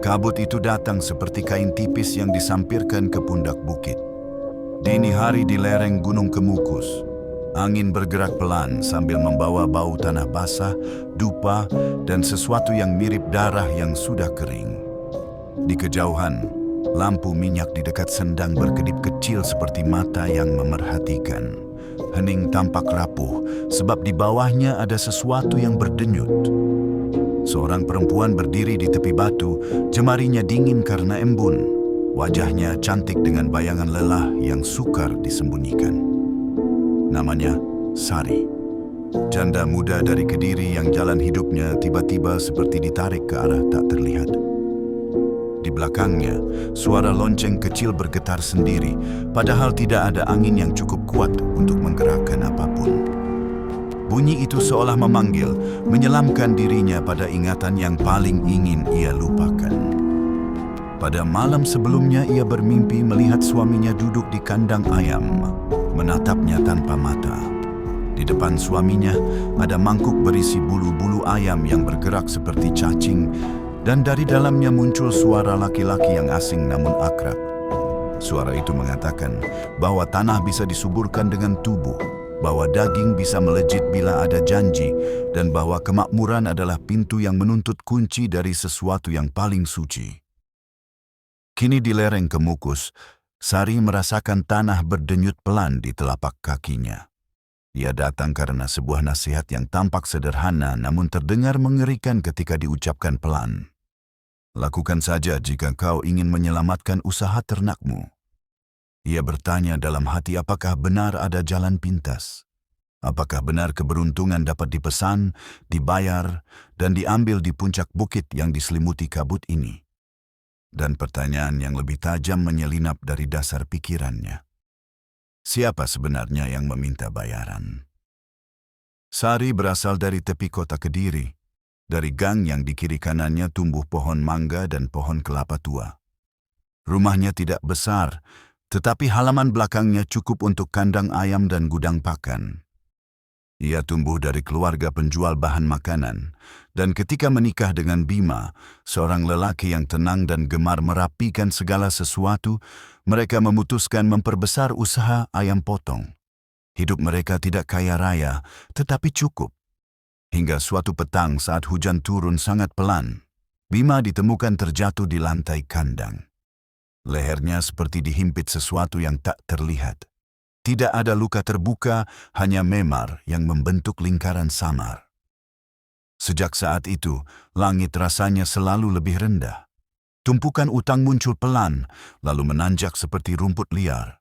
Kabut itu datang seperti kain tipis yang disampirkan ke pundak bukit. Dini hari di lereng Gunung Kemukus, angin bergerak pelan sambil membawa bau tanah basah, dupa, dan sesuatu yang mirip darah yang sudah kering. Di kejauhan, lampu minyak di dekat sendang berkedip kecil seperti mata yang memerhatikan. Hening tampak rapuh, sebab di bawahnya ada sesuatu yang berdenyut. Seorang perempuan berdiri di tepi batu, jemarinya dingin karena embun. Wajahnya cantik dengan bayangan lelah yang sukar disembunyikan. Namanya Sari, janda muda dari Kediri yang jalan hidupnya tiba-tiba seperti ditarik ke arah tak terlihat. Di belakangnya, suara lonceng kecil bergetar sendiri, padahal tidak ada angin yang cukup kuat untuk menggerakkan apapun. Bunyi itu seolah memanggil, menyelamkan dirinya pada ingatan yang paling ingin ia lupakan. Pada malam sebelumnya ia bermimpi melihat suaminya duduk di kandang ayam, menatapnya tanpa mata. Di depan suaminya ada mangkuk berisi bulu-bulu ayam yang bergerak seperti cacing, dan dari dalamnya muncul suara laki-laki yang asing namun akrab. Suara itu mengatakan bahwa tanah bisa disuburkan dengan tubuh, bahwa daging bisa melejit bila ada janji, dan bahwa kemakmuran adalah pintu yang menuntut kunci dari sesuatu yang paling suci. Kini di lereng Kemukus, Sari merasakan tanah berdenyut pelan di telapak kakinya. Ia datang karena sebuah nasihat yang tampak sederhana namun terdengar mengerikan ketika diucapkan pelan. Lakukan saja jika kau ingin menyelamatkan usaha ternakmu. Ia bertanya dalam hati apakah benar ada jalan pintas. Apakah benar keberuntungan dapat dipesan, dibayar, dan diambil di puncak bukit yang diselimuti kabut ini. Dan pertanyaan yang lebih tajam menyelinap dari dasar pikirannya. Siapa sebenarnya yang meminta bayaran? Sari berasal dari tepi kota Kediri. Dari gang yang di kiri kanannya tumbuh pohon mangga dan pohon kelapa tua. Rumahnya tidak besar, tetapi halaman belakangnya cukup untuk kandang ayam dan gudang pakan. Ia tumbuh dari keluarga penjual bahan makanan, dan ketika menikah dengan Bima, seorang lelaki yang tenang dan gemar merapikan segala sesuatu, mereka memutuskan memperbesar usaha ayam potong. Hidup mereka tidak kaya raya, tetapi cukup. Hingga suatu petang saat hujan turun sangat pelan, Bima ditemukan terjatuh di lantai kandang. Lehernya seperti dihimpit sesuatu yang tak terlihat. Tidak ada luka terbuka, hanya memar yang membentuk lingkaran samar. Sejak saat itu, langit rasanya selalu lebih rendah. Tumpukan utang muncul pelan, lalu menanjak seperti rumput liar.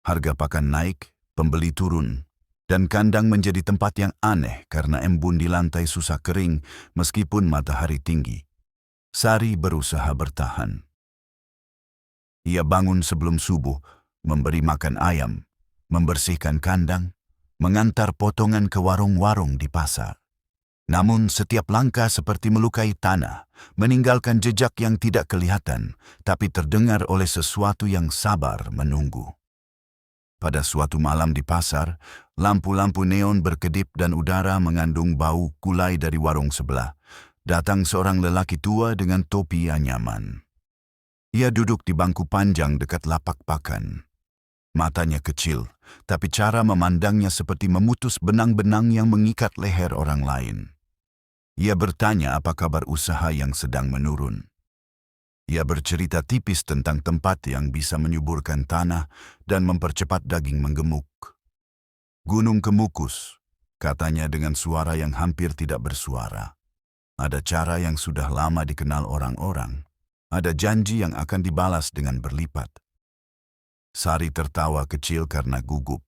Harga pakan naik, pembeli turun, dan kandang menjadi tempat yang aneh karena embun di lantai susah kering meskipun matahari tinggi. Sari berusaha bertahan. Ia bangun sebelum subuh, memberi makan ayam, membersihkan kandang, mengantar potongan ke warung-warung di pasar. Namun setiap langkah seperti melukai tanah, meninggalkan jejak yang tidak kelihatan, tapi terdengar oleh sesuatu yang sabar menunggu. Pada suatu malam di pasar, lampu-lampu neon berkedip dan udara mengandung bau gulai dari warung sebelah. Datang seorang lelaki tua dengan topi anyaman. Ia duduk di bangku panjang dekat lapak pakan. Matanya kecil, tapi cara memandangnya seperti memutus benang-benang yang mengikat leher orang lain. Ia bertanya apa kabar usaha yang sedang menurun. Ia bercerita tipis tentang tempat yang bisa menyuburkan tanah dan mempercepat daging menggemuk. Gunung Kemukus, katanya dengan suara yang hampir tidak bersuara. Ada cara yang sudah lama dikenal orang-orang. Ada janji yang akan dibalas dengan berlipat. Sari tertawa kecil karena gugup.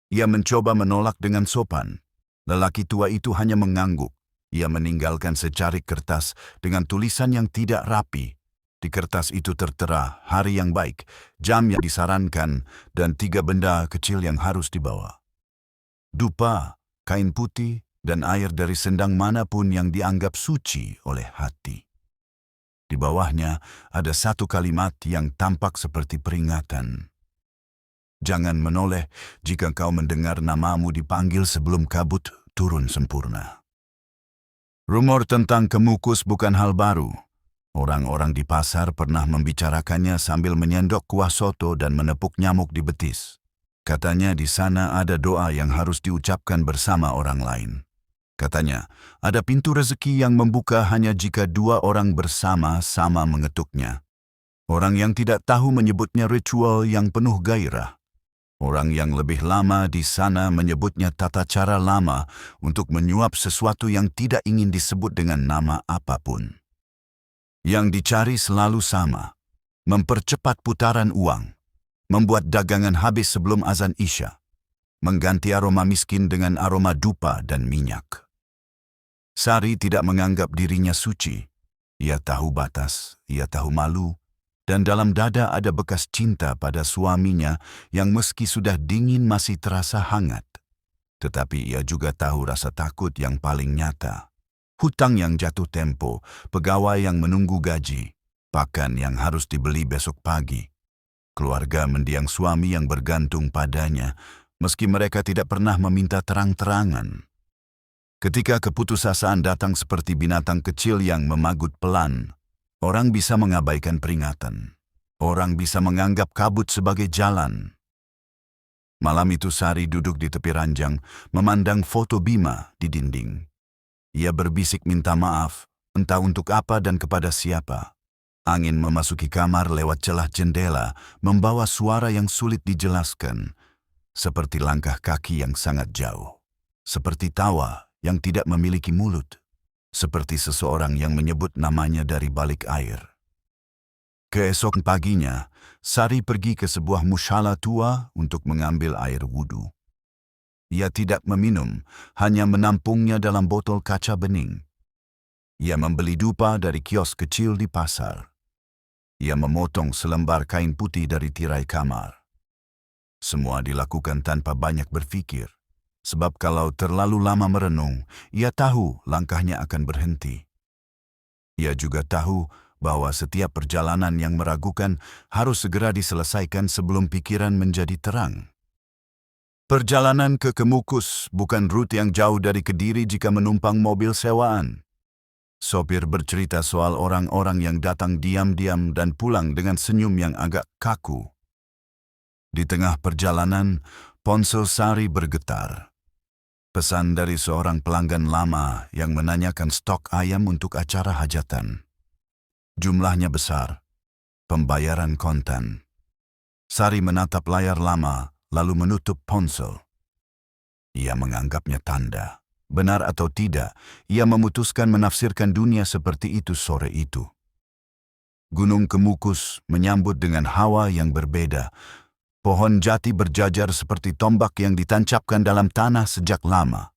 Ia mencoba menolak dengan sopan. Lelaki tua itu hanya mengangguk. Ia meninggalkan secarik kertas dengan tulisan yang tidak rapi. Di kertas itu tertera hari yang baik, jam yang disarankan, dan 3 benda kecil yang harus dibawa. Dupa, kain putih, dan air dari sendang manapun yang dianggap suci oleh hati. Di bawahnya ada satu kalimat yang tampak seperti peringatan. Jangan menoleh jika kau mendengar namamu dipanggil sebelum kabut turun sempurna. Rumor tentang Kemukus bukan hal baru. Orang-orang di pasar pernah membicarakannya sambil menyendok kuah soto dan menepuk nyamuk di betis. Katanya di sana ada doa yang harus diucapkan bersama orang lain. Katanya, ada pintu rezeki yang membuka hanya jika dua orang bersama-sama mengetuknya. Orang yang tidak tahu menyebutnya ritual yang penuh gairah. Orang yang lebih lama di sana menyebutnya tata cara lama untuk menyuap sesuatu yang tidak ingin disebut dengan nama apapun. Yang dicari selalu sama, mempercepat putaran uang, membuat dagangan habis sebelum azan Isya, mengganti aroma miskin dengan aroma dupa dan minyak. Sari tidak menganggap dirinya suci. Ia tahu batas, ia tahu malu, dan dalam dada ada bekas cinta pada suaminya yang meski sudah dingin masih terasa hangat. Tetapi ia juga tahu rasa takut yang paling nyata. Hutang yang jatuh tempo, pegawai yang menunggu gaji, pakan yang harus dibeli besok pagi. Keluarga mendiang suami yang bergantung padanya, meski mereka tidak pernah meminta terang-terangan. Ketika keputusasaan datang seperti binatang kecil yang memagut pelan, orang bisa mengabaikan peringatan. Orang bisa menganggap kabut sebagai jalan. Malam itu Sari duduk di tepi ranjang, memandang foto Bima di dinding. Ia berbisik minta maaf, entah untuk apa dan kepada siapa. Angin memasuki kamar lewat celah jendela, membawa suara yang sulit dijelaskan, seperti langkah kaki yang sangat jauh, seperti tawa yang tidak memiliki mulut, seperti seseorang yang menyebut namanya dari balik air. Keesokan paginya, Sari pergi ke sebuah mushala tua untuk mengambil air wudhu. Ia tidak meminum, hanya menampungnya dalam botol kaca bening. Ia membeli dupa dari kios kecil di pasar. Ia memotong selembar kain putih dari tirai kamar. Semua dilakukan tanpa banyak berpikir, sebab kalau terlalu lama merenung, ia tahu langkahnya akan berhenti. Ia juga tahu bahwa setiap perjalanan yang meragukan harus segera diselesaikan sebelum pikiran menjadi terang. Perjalanan ke Kemukus bukan rute yang jauh dari Kediri jika menumpang mobil sewaan. Sopir bercerita soal orang-orang yang datang diam-diam dan pulang dengan senyum yang agak kaku. Di tengah perjalanan, ponsel Sari bergetar. Pesan dari seorang pelanggan lama yang menanyakan stok ayam untuk acara hajatan. Jumlahnya besar, pembayaran kontan. Sari menatap layar lama, lalu menutup ponsel. Ia menganggapnya tanda. Benar atau tidak, ia memutuskan menafsirkan dunia seperti itu sore itu. Gunung Kemukus menyambut dengan hawa yang berbeda. Pohon jati berjajar seperti tombak yang ditancapkan dalam tanah sejak lama.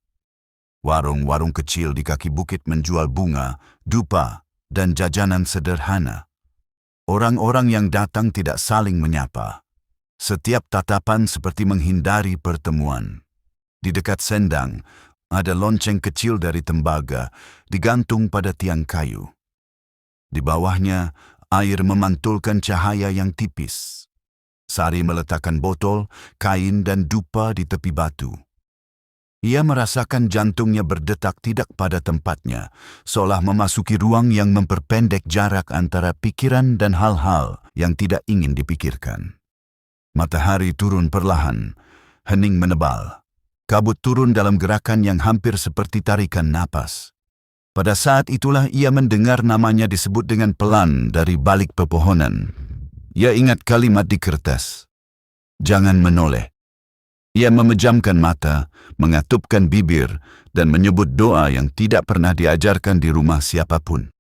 Warung-warung kecil di kaki bukit menjual bunga, dupa, dan jajanan sederhana. Orang-orang yang datang tidak saling menyapa. Setiap tatapan seperti menghindari pertemuan. Di dekat sendang, ada lonceng kecil dari tembaga, digantung pada tiang kayu. Di bawahnya, air memantulkan cahaya yang tipis. Sari meletakkan botol, kain dan dupa di tepi batu. Ia merasakan jantungnya berdetak tidak pada tempatnya, seolah memasuki ruang yang memperpendek jarak antara pikiran dan hal-hal yang tidak ingin dipikirkan. Matahari turun perlahan, hening menebal. Kabut turun dalam gerakan yang hampir seperti tarikan napas. Pada saat itulah ia mendengar namanya disebut dengan pelan dari balik pepohonan. Ia ingat kalimat di kertas. Jangan menoleh. Ia memejamkan mata, mengatupkan bibir, dan menyebut doa yang tidak pernah diajarkan di rumah siapapun.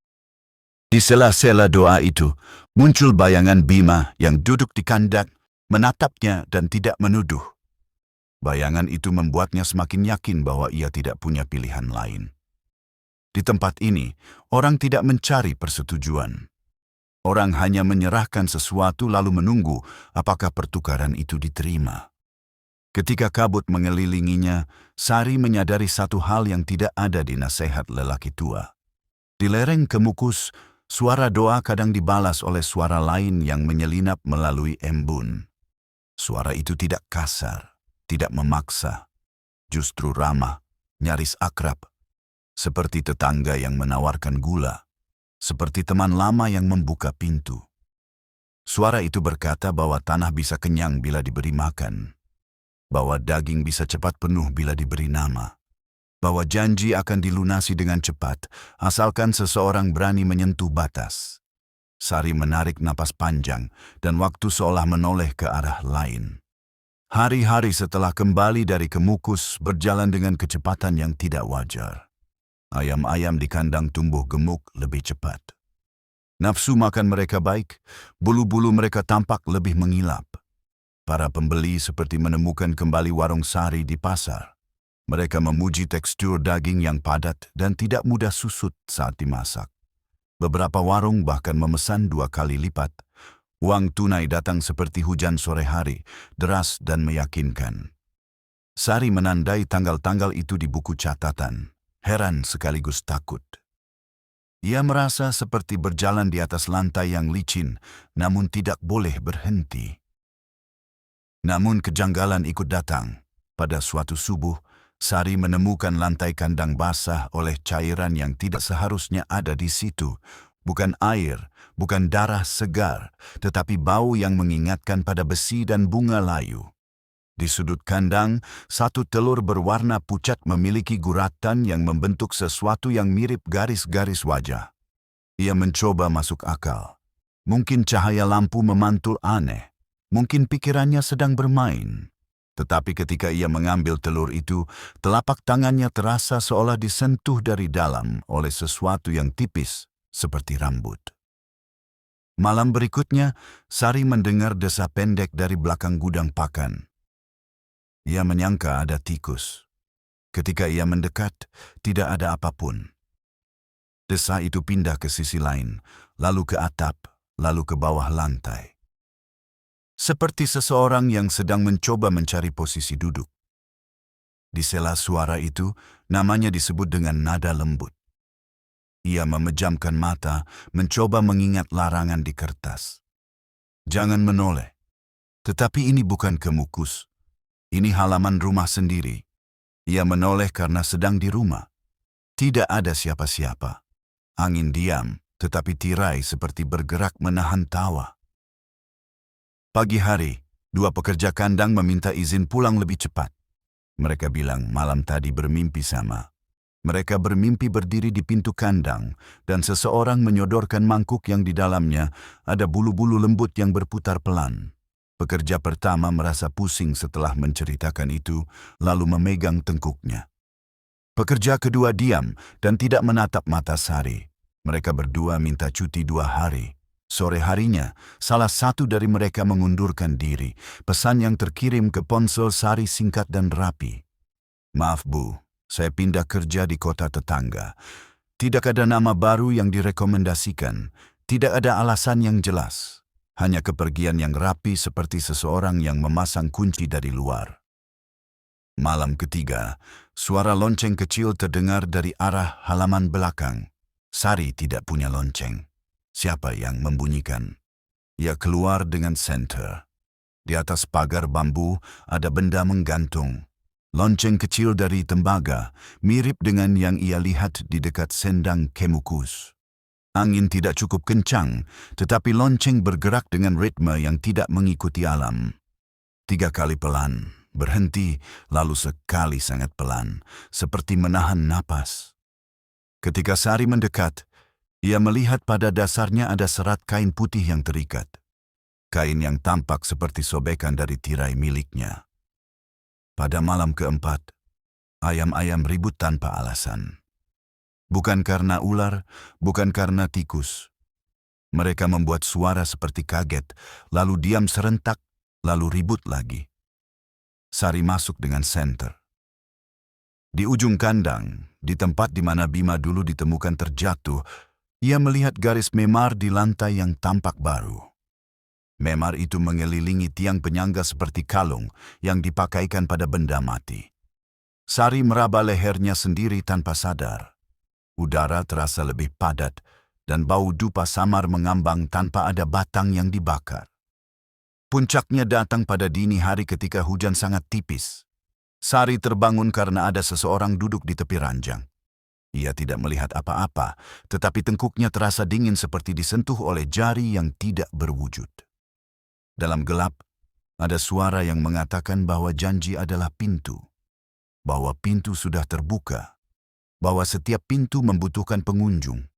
Di sela-sela doa itu, muncul bayangan Bima yang duduk di kandak, menatapnya dan tidak menuduh. Bayangan itu membuatnya semakin yakin bahwa ia tidak punya pilihan lain. Di tempat ini, orang tidak mencari persetujuan. Orang hanya menyerahkan sesuatu lalu menunggu apakah pertukaran itu diterima. Ketika kabut mengelilinginya, Sari menyadari satu hal yang tidak ada di nasihat lelaki tua. Di lereng Kemukus, suara doa kadang dibalas oleh suara lain yang menyelinap melalui embun. Suara itu tidak kasar, tidak memaksa, justru ramah, nyaris akrab, seperti tetangga yang menawarkan gula. seperti teman lama yang membuka pintu. Suara itu berkata bahwa tanah bisa kenyang bila diberi makan, bahwa daging bisa cepat penuh bila diberi nama, bahwa janji akan dilunasi dengan cepat asalkan seseorang berani menyentuh batas. Sari menarik napas panjang dan waktu seolah menoleh ke arah lain. Hari-hari setelah kembali dari Kemukus berjalan dengan kecepatan yang tidak wajar. Ayam-ayam di kandang tumbuh gemuk lebih cepat. Nafsu makan mereka baik, bulu-bulu mereka tampak lebih mengilap. Para pembeli seperti menemukan kembali warung Sari di pasar. Mereka memuji tekstur daging yang padat dan tidak mudah susut saat dimasak. Beberapa warung bahkan memesan 2 kali lipat. Uang tunai datang seperti hujan sore hari, deras dan meyakinkan. Sari menandai tanggal-tanggal itu di buku catatan, heran sekaligus takut. Ia merasa seperti berjalan di atas lantai yang licin, namun tidak boleh berhenti. Namun kejanggalan ikut datang. Pada suatu subuh, Sari menemukan lantai kandang basah oleh cairan yang tidak seharusnya ada di situ. Bukan air, bukan darah segar, tetapi bau yang mengingatkan pada besi dan bunga layu. Di sudut kandang, satu telur berwarna pucat memiliki guratan yang membentuk sesuatu yang mirip garis-garis wajah. Ia mencoba masuk akal. Mungkin cahaya lampu memantul aneh. Mungkin pikirannya sedang bermain. Tetapi ketika ia mengambil telur itu, telapak tangannya terasa seolah disentuh dari dalam oleh sesuatu yang tipis, seperti rambut. Malam berikutnya, Sari mendengar desa pendek dari belakang gudang pakan. Ia menyangka ada tikus. Ketika ia mendekat, tidak ada apapun. Desa itu pindah ke sisi lain, lalu ke atap, lalu ke bawah lantai. Seperti seseorang yang sedang mencoba mencari posisi duduk. Di sela suara itu, namanya disebut dengan nada lembut. Ia memejamkan mata, mencoba mengingat larangan di kertas. Jangan menoleh. Tetapi ini bukan Kemukus. Ini halaman rumah sendiri. Ia menoleh karena sedang di rumah. Tidak ada siapa-siapa. Angin diam, tetapi tirai seperti bergerak menahan tawa. Pagi hari, 2 pekerja kandang meminta izin pulang lebih cepat. Mereka bilang malam tadi bermimpi sama. Mereka bermimpi berdiri di pintu kandang, dan seseorang menyodorkan mangkuk yang di dalamnya ada bulu-bulu lembut yang berputar pelan. Pekerja pertama merasa pusing setelah menceritakan itu, lalu memegang tengkuknya. Pekerja kedua diam dan tidak menatap mata Sari. Mereka berdua minta cuti 2 hari. Sore harinya, salah satu dari mereka mengundurkan diri. Pesan yang terkirim ke ponsel Sari singkat dan rapi. Maaf Bu, saya pindah kerja di kota tetangga. Tidak ada nama baru yang direkomendasikan. Tidak ada alasan yang jelas. Hanya kepergian yang rapi seperti seseorang yang memasang kunci dari luar. Malam ketiga, suara lonceng kecil terdengar dari arah halaman belakang. Sari tidak punya lonceng. Siapa yang membunyikan? Ia keluar dengan senter. Di atas pagar bambu ada benda menggantung. Lonceng kecil dari tembaga, mirip dengan yang ia lihat di dekat sendang Kemukus. Angin tidak cukup kencang, tetapi lonceng bergerak dengan ritme yang tidak mengikuti alam. 3 kali pelan, berhenti, lalu sekali sangat pelan, seperti menahan napas. Ketika Sari mendekat, ia melihat pada dasarnya ada serat kain putih yang terikat. Kain yang tampak seperti sobekan dari tirai miliknya. Pada malam keempat, ayam-ayam ribut tanpa alasan. Bukan karena ular, bukan karena tikus. Mereka membuat suara seperti kaget, lalu diam serentak, lalu ribut lagi. Sari masuk dengan senter. Di ujung kandang, di tempat di mana Bima dulu ditemukan terjatuh, ia melihat garis memar di lantai yang tampak baru. Memar itu mengelilingi tiang penyangga seperti kalung yang dipakaikan pada benda mati. Sari meraba lehernya sendiri tanpa sadar. Udara terasa lebih padat dan bau dupa samar mengambang tanpa ada batang yang dibakar. Puncaknya datang pada dini hari ketika hujan sangat tipis. Sari terbangun karena ada seseorang duduk di tepi ranjang. Ia tidak melihat apa-apa, tetapi tengkuknya terasa dingin seperti disentuh oleh jari yang tidak berwujud. Dalam gelap, ada suara yang mengatakan bahwa janji adalah pintu, bahwa pintu sudah terbuka, bahwa setiap pintu membutuhkan pengunjung.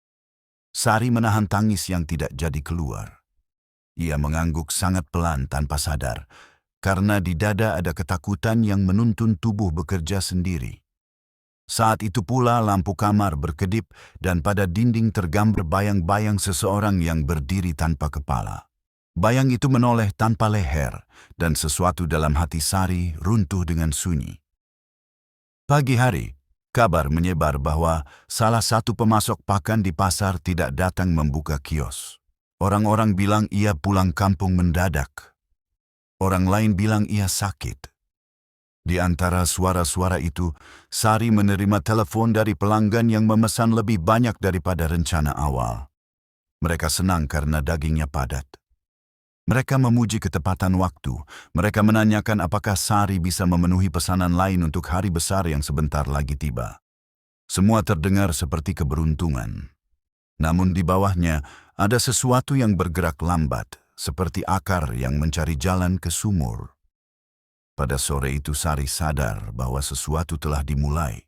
Sari menahan tangis yang tidak jadi keluar. Ia mengangguk sangat pelan tanpa sadar, karena di dada ada ketakutan yang menuntun tubuh bekerja sendiri. Saat itu pula lampu kamar berkedip dan pada dinding tergambar bayang-bayang seseorang yang berdiri tanpa kepala. Bayang itu menoleh tanpa leher dan sesuatu dalam hati Sari runtuh dengan sunyi. Pagi hari, kabar menyebar bahwa salah satu pemasok pakan di pasar tidak datang membuka kios. Orang-orang bilang ia pulang kampung mendadak. Orang lain bilang ia sakit. Di antara suara-suara itu, Sari menerima telepon dari pelanggan yang memesan lebih banyak daripada rencana awal. Mereka senang karena dagingnya padat. Mereka memuji ketepatan waktu. Mereka menanyakan apakah Sari bisa memenuhi pesanan lain untuk hari besar yang sebentar lagi tiba. Semua terdengar seperti keberuntungan. Namun di bawahnya ada sesuatu yang bergerak lambat, seperti akar yang mencari jalan ke sumur. Pada sore itu Sari sadar bahwa sesuatu telah dimulai,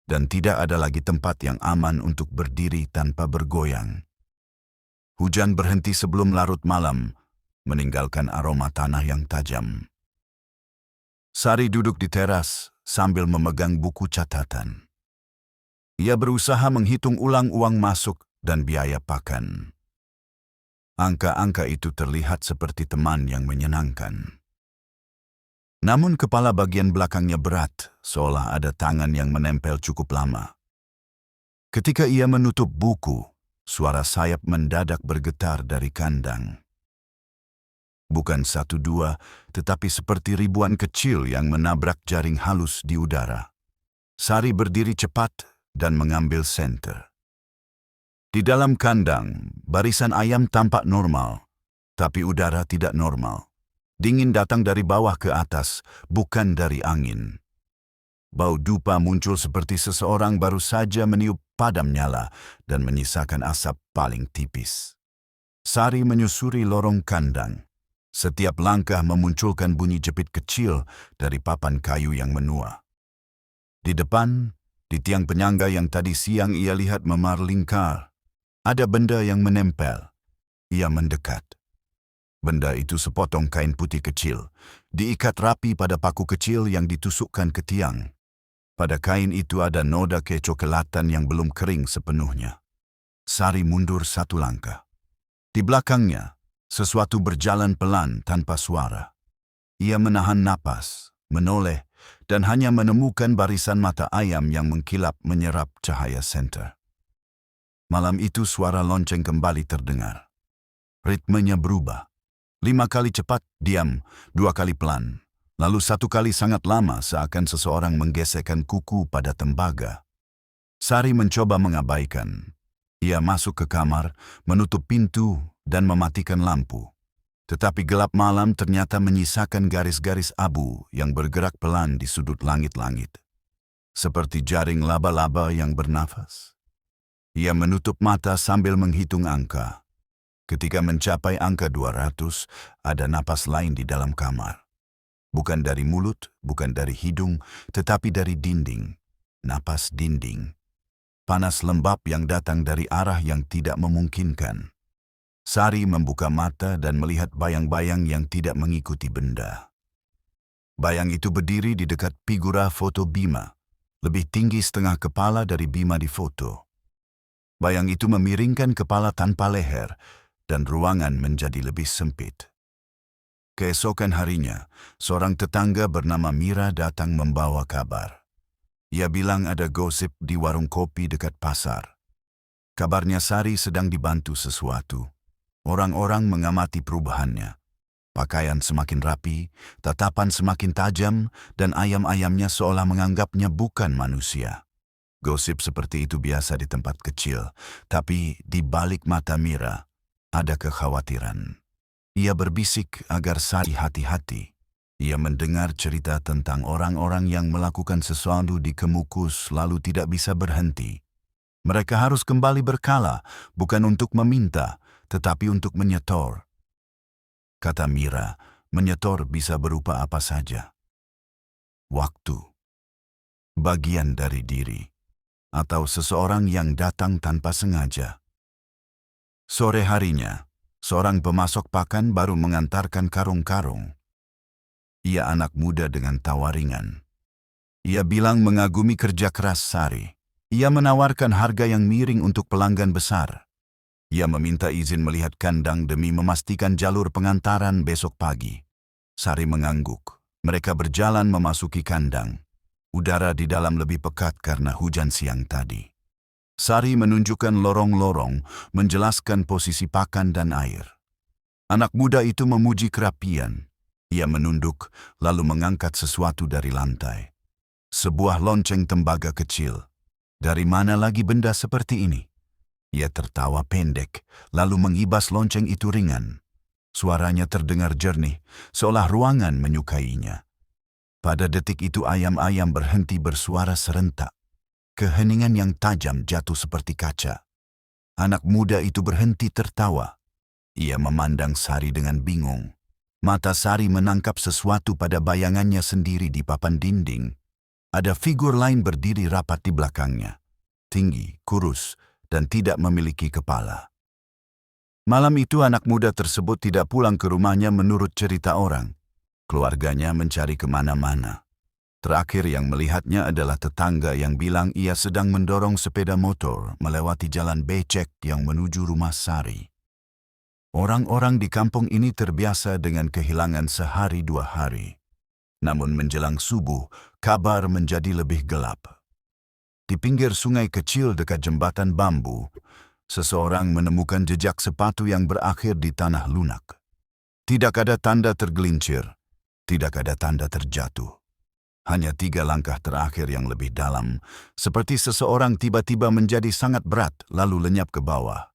dan tidak ada lagi tempat yang aman untuk berdiri tanpa bergoyang. Hujan berhenti sebelum larut malam, meninggalkan aroma tanah yang tajam. Sari duduk di teras sambil memegang buku catatan. Ia berusaha menghitung ulang uang masuk dan biaya pakan. Angka-angka itu terlihat seperti teman yang menyenangkan. Namun kepala bagian belakangnya berat, seolah ada tangan yang menempel cukup lama. Ketika ia menutup buku, suara sayap mendadak bergetar dari kandang. Bukan satu dua, tetapi seperti ribuan kecil yang menabrak jaring halus di udara. Sari berdiri cepat dan mengambil senter. Di dalam kandang, barisan ayam tampak normal, tapi udara tidak normal. Dingin datang dari bawah ke atas, bukan dari angin. Bau dupa muncul seperti seseorang baru saja meniup padam nyala dan menyisakan asap paling tipis. Sari menyusuri lorong kandang. Setiap langkah memunculkan bunyi jepit kecil dari papan kayu yang menua. Di depan, di tiang penyangga yang tadi siang ia lihat memar lingkar, ada benda yang menempel. Ia mendekat. Benda itu sepotong kain putih kecil, diikat rapi pada paku kecil yang ditusukkan ke tiang. Pada kain itu ada noda kecoklatan yang belum kering sepenuhnya. Sari mundur satu langkah. Di belakangnya, sesuatu berjalan pelan tanpa suara. Ia menahan napas, menoleh, dan hanya menemukan barisan mata ayam yang mengkilap menyerap cahaya senter. Malam itu suara lonceng kembali terdengar. Ritmenya berubah. 5 kali cepat, diam, 2 kali pelan. Lalu 1 kali sangat lama seakan seseorang menggesekkan kuku pada tembaga. Sari mencoba mengabaikan. Ia masuk ke kamar, menutup pintu, dan mematikan lampu. Tetapi gelap malam ternyata menyisakan garis-garis abu yang bergerak pelan di sudut langit-langit. Seperti jaring laba-laba yang bernafas. Ia menutup mata sambil menghitung angka. Ketika mencapai angka 200, ada napas lain di dalam kamar. Bukan dari mulut, bukan dari hidung, tetapi dari dinding. Napas dinding. Panas lembab yang datang dari arah yang tidak memungkinkan. Sari membuka mata dan melihat bayang-bayang yang tidak mengikuti benda. Bayang itu berdiri di dekat figura foto Bima, lebih tinggi setengah kepala dari Bima di foto. Bayang itu memiringkan kepala tanpa leher, dan ruangan menjadi lebih sempit. Keesokan harinya, seorang tetangga bernama Mira datang membawa kabar. Ia bilang ada gosip di warung kopi dekat pasar. Kabarnya Sari sedang dibantu sesuatu. Orang-orang mengamati perubahannya. Pakaian semakin rapi, tatapan semakin tajam, dan ayam-ayamnya seolah menganggapnya bukan manusia. Gosip seperti itu biasa di tempat kecil, tapi di balik mata Mira, ada kekhawatiran. Ia berbisik agar Sari hati-hati. Ia mendengar cerita tentang orang-orang yang melakukan sesuatu di Kemukus lalu tidak bisa berhenti. Mereka harus kembali berkala, bukan untuk meminta, tetapi untuk menyetor. Kata Mira, menyetor bisa berupa apa saja. Waktu, bagian dari diri, atau seseorang yang datang tanpa sengaja. Sore harinya, seorang pemasok pakan baru mengantarkan karung-karung. Ia anak muda dengan tawa ringan. Ia bilang mengagumi kerja keras Sari. Ia menawarkan harga yang miring untuk pelanggan besar. Ia meminta izin melihat kandang demi memastikan jalur pengantaran besok pagi. Sari mengangguk. Mereka berjalan memasuki kandang. Udara di dalam lebih pekat karena hujan siang tadi. Sari menunjukkan lorong-lorong, menjelaskan posisi pakan dan air. Anak muda itu memuji kerapian. Ia menunduk, lalu mengangkat sesuatu dari lantai. Sebuah lonceng tembaga kecil. Dari mana lagi benda seperti ini? Ia tertawa pendek, lalu mengibas lonceng itu ringan. Suaranya terdengar jernih, seolah ruangan menyukainya. Pada detik itu ayam-ayam berhenti bersuara serentak. Keheningan yang tajam jatuh seperti kaca. Anak muda itu berhenti tertawa. Ia memandang Sari dengan bingung. Mata Sari menangkap sesuatu pada bayangannya sendiri di papan dinding. Ada figur lain berdiri rapat di belakangnya. Tinggi, kurus, dan tidak memiliki kepala. Malam itu anak muda tersebut tidak pulang ke rumahnya menurut cerita orang. Keluarganya mencari kemana-mana. Terakhir yang melihatnya adalah tetangga yang bilang ia sedang mendorong sepeda motor melewati jalan becek yang menuju rumah Sari. Orang-orang di kampung ini terbiasa dengan kehilangan sehari dua hari. Namun menjelang subuh, kabar menjadi lebih gelap. Di pinggir sungai kecil dekat jembatan bambu, seseorang menemukan jejak sepatu yang berakhir di tanah lunak. Tidak ada tanda tergelincir, tidak ada tanda terjatuh. Hanya 3 langkah terakhir yang lebih dalam, seperti seseorang tiba-tiba menjadi sangat berat lalu lenyap ke bawah.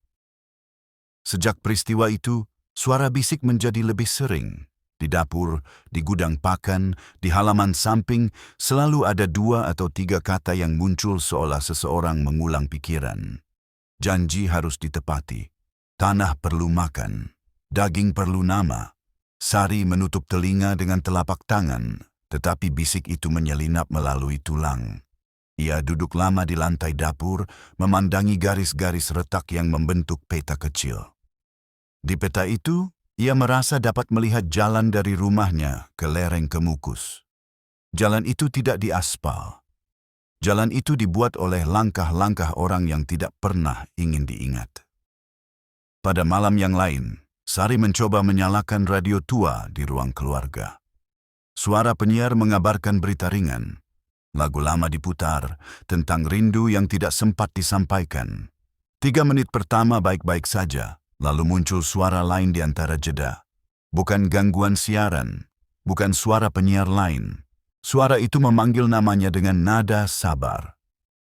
Sejak peristiwa itu, suara bisik menjadi lebih sering. Di dapur, di gudang pakan, di halaman samping, selalu ada 2 atau 3 kata yang muncul seolah seseorang mengulang pikiran. Janji harus ditepati. Tanah perlu makan. Daging perlu nama. Sari menutup telinga dengan telapak tangan. Tetapi bisik itu menyelinap melalui tulang. Ia duduk lama di lantai dapur, memandangi garis-garis retak yang membentuk peta kecil. Di peta itu, ia merasa dapat melihat jalan dari rumahnya ke lereng Kemukus. Jalan itu tidak diaspal. Jalan itu dibuat oleh langkah-langkah orang yang tidak pernah ingin diingat. Pada malam yang lain, Sari mencoba menyalakan radio tua di ruang keluarga. Suara penyiar mengabarkan berita ringan. Lagu lama diputar tentang rindu yang tidak sempat disampaikan. 3 menit pertama baik-baik saja, lalu muncul suara lain di antara jeda. Bukan gangguan siaran, bukan suara penyiar lain. Suara itu memanggil namanya dengan nada sabar.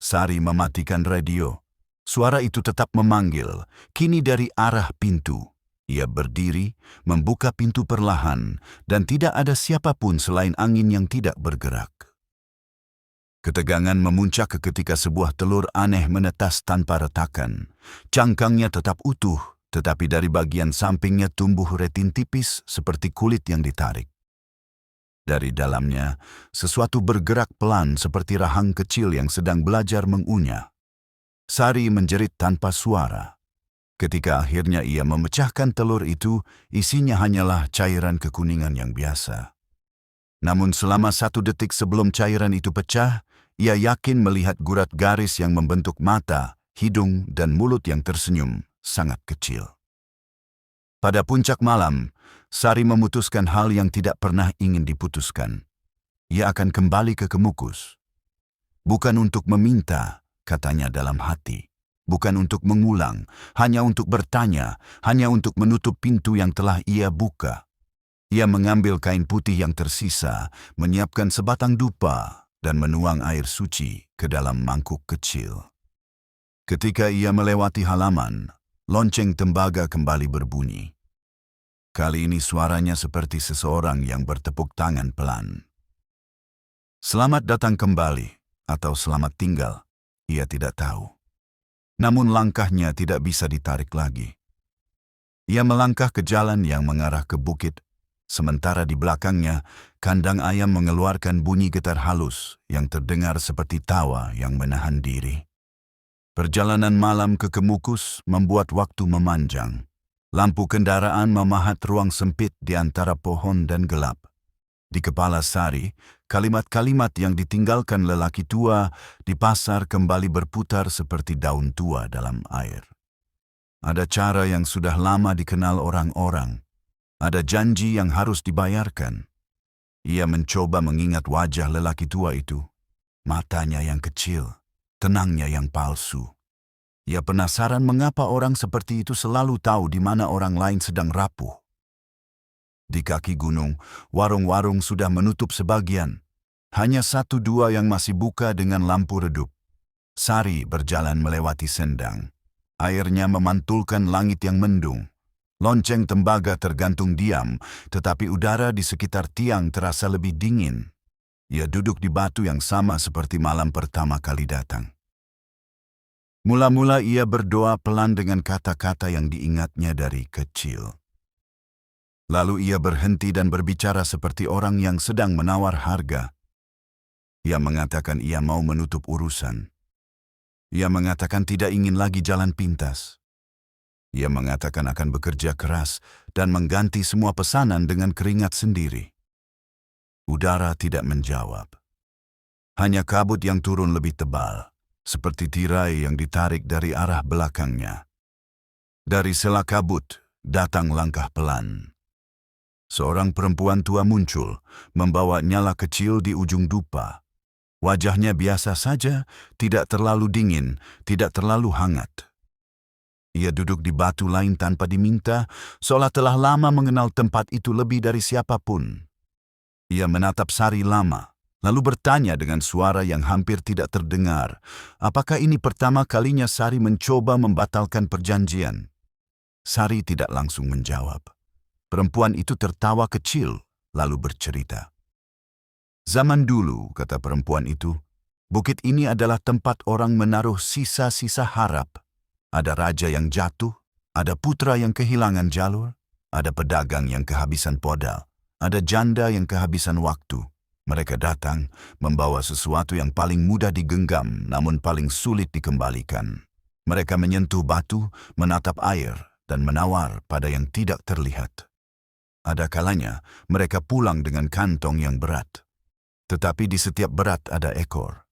Sari mematikan radio. Suara itu tetap memanggil, kini dari arah pintu. Ia berdiri, membuka pintu perlahan, dan tidak ada siapapun selain angin yang tidak bergerak. Ketegangan memuncak ketika sebuah telur aneh menetas tanpa retakan. Cangkangnya tetap utuh, tetapi dari bagian sampingnya tumbuh retin tipis seperti kulit yang ditarik. Dari dalamnya, sesuatu bergerak pelan seperti rahang kecil yang sedang belajar mengunyah. Sari menjerit tanpa suara. Ketika akhirnya ia memecahkan telur itu, isinya hanyalah cairan kekuningan yang biasa. Namun selama 1 detik sebelum cairan itu pecah, ia yakin melihat gurat garis yang membentuk mata, hidung, dan mulut yang tersenyum, sangat kecil. Pada puncak malam, Sari memutuskan hal yang tidak pernah ingin diputuskan. Ia akan kembali ke Kemukus. Bukan untuk meminta, katanya dalam hati. Bukan untuk mengulang, hanya untuk bertanya, hanya untuk menutup pintu yang telah ia buka. Ia mengambil kain putih yang tersisa, menyiapkan sebatang dupa, dan menuang air suci ke dalam mangkuk kecil. Ketika ia melewati halaman, lonceng tembaga kembali berbunyi. Kali ini suaranya seperti seseorang yang bertepuk tangan pelan. Selamat datang kembali, atau selamat tinggal, ia tidak tahu. namun langkahnya tidak bisa ditarik lagi. Ia melangkah ke jalan yang mengarah ke bukit, sementara di belakangnya kandang ayam mengeluarkan bunyi getar halus yang terdengar seperti tawa yang menahan diri. Perjalanan malam ke Kemukus membuat waktu memanjang. Lampu kendaraan memahat ruang sempit di antara pohon dan gelap. Di kepala Sari, kalimat-kalimat yang ditinggalkan lelaki tua di pasar kembali berputar seperti daun tua dalam air. Ada cara yang sudah lama dikenal orang-orang. Ada janji yang harus dibayarkan. Ia mencoba mengingat wajah lelaki tua itu. Matanya yang kecil, tenangnya yang palsu. Ia penasaran mengapa orang seperti itu selalu tahu di mana orang lain sedang rapuh. Di kaki gunung, warung-warung sudah menutup sebagian. Hanya 1-2 yang masih buka dengan lampu redup. Sari berjalan melewati sendang. Airnya memantulkan langit yang mendung. Lonceng tembaga tergantung diam, tetapi udara di sekitar tiang terasa lebih dingin. Ia duduk di batu yang sama seperti malam pertama kali datang. Mula-mula ia berdoa pelan dengan kata-kata yang diingatnya dari kecil. Lalu ia berhenti dan berbicara seperti orang yang sedang menawar harga. Ia mengatakan ia mau menutup urusan. Ia mengatakan tidak ingin lagi jalan pintas. Ia mengatakan akan bekerja keras dan mengganti semua pesanan dengan keringat sendiri. Udara tidak menjawab. Hanya kabut yang turun lebih tebal, seperti tirai yang ditarik dari arah belakangnya. Dari sela kabut, datang langkah pelan. Seorang perempuan tua muncul, membawa nyala kecil di ujung dupa. Wajahnya biasa saja, tidak terlalu dingin, tidak terlalu hangat. Ia duduk di batu lain tanpa diminta, seolah telah lama mengenal tempat itu lebih dari siapapun. Ia menatap Sari lama, lalu bertanya dengan suara yang hampir tidak terdengar, apakah ini pertama kalinya Sari mencoba membatalkan perjanjian? Sari tidak langsung menjawab. Perempuan itu tertawa kecil, lalu bercerita. Zaman dulu, kata perempuan itu, bukit ini adalah tempat orang menaruh sisa-sisa harap. Ada raja yang jatuh, ada putra yang kehilangan jalur, ada pedagang yang kehabisan modal, ada janda yang kehabisan waktu. Mereka datang, membawa sesuatu yang paling mudah digenggam, namun paling sulit dikembalikan. Mereka menyentuh batu, menatap air, dan menawar pada yang tidak terlihat. Ada kalanya, mereka pulang dengan kantong yang berat. Tetapi di setiap berat ada ekor.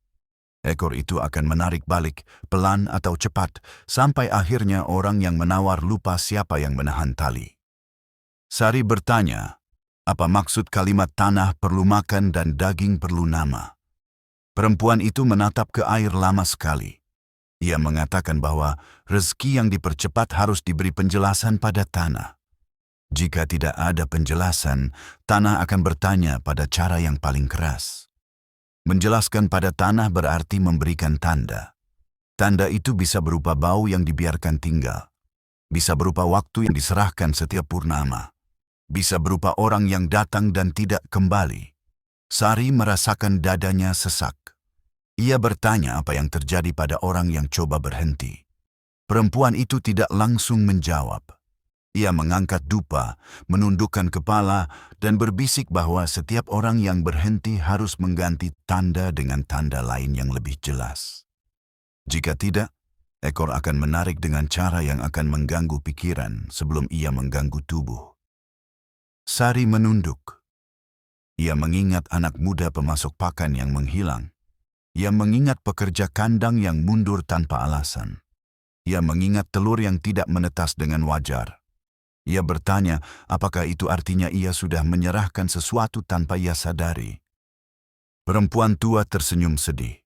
Ekor itu akan menarik balik, pelan atau cepat, sampai akhirnya orang yang menawar lupa siapa yang menahan tali. Sari bertanya, apa maksud kalimat tanah perlu makan dan daging perlu nama? Perempuan itu menatap ke air lama sekali. Ia mengatakan bahwa rezeki yang dipercepat harus diberi penjelasan pada tanah. Jika tidak ada penjelasan, tanah akan bertanya pada cara yang paling keras. Menjelaskan pada tanah berarti memberikan tanda. Tanda itu bisa berupa bau yang dibiarkan tinggal. Bisa berupa waktu yang diserahkan setiap purnama. Bisa berupa orang yang datang dan tidak kembali. Sari merasakan dadanya sesak. Ia bertanya apa yang terjadi pada orang yang coba berhenti. Perempuan itu tidak langsung menjawab. Ia mengangkat dupa, menundukkan kepala, dan berbisik bahwa setiap orang yang berhenti harus mengganti tanda dengan tanda lain yang lebih jelas. Jika tidak, ekor akan menarik dengan cara yang akan mengganggu pikiran sebelum ia mengganggu tubuh. Sari menunduk. Ia mengingat anak muda pemasok pakan yang menghilang. Ia mengingat pekerja kandang yang mundur tanpa alasan. Ia mengingat telur yang tidak menetas dengan wajar. Ia bertanya apakah itu artinya ia sudah menyerahkan sesuatu tanpa ia sadari. Perempuan tua tersenyum sedih.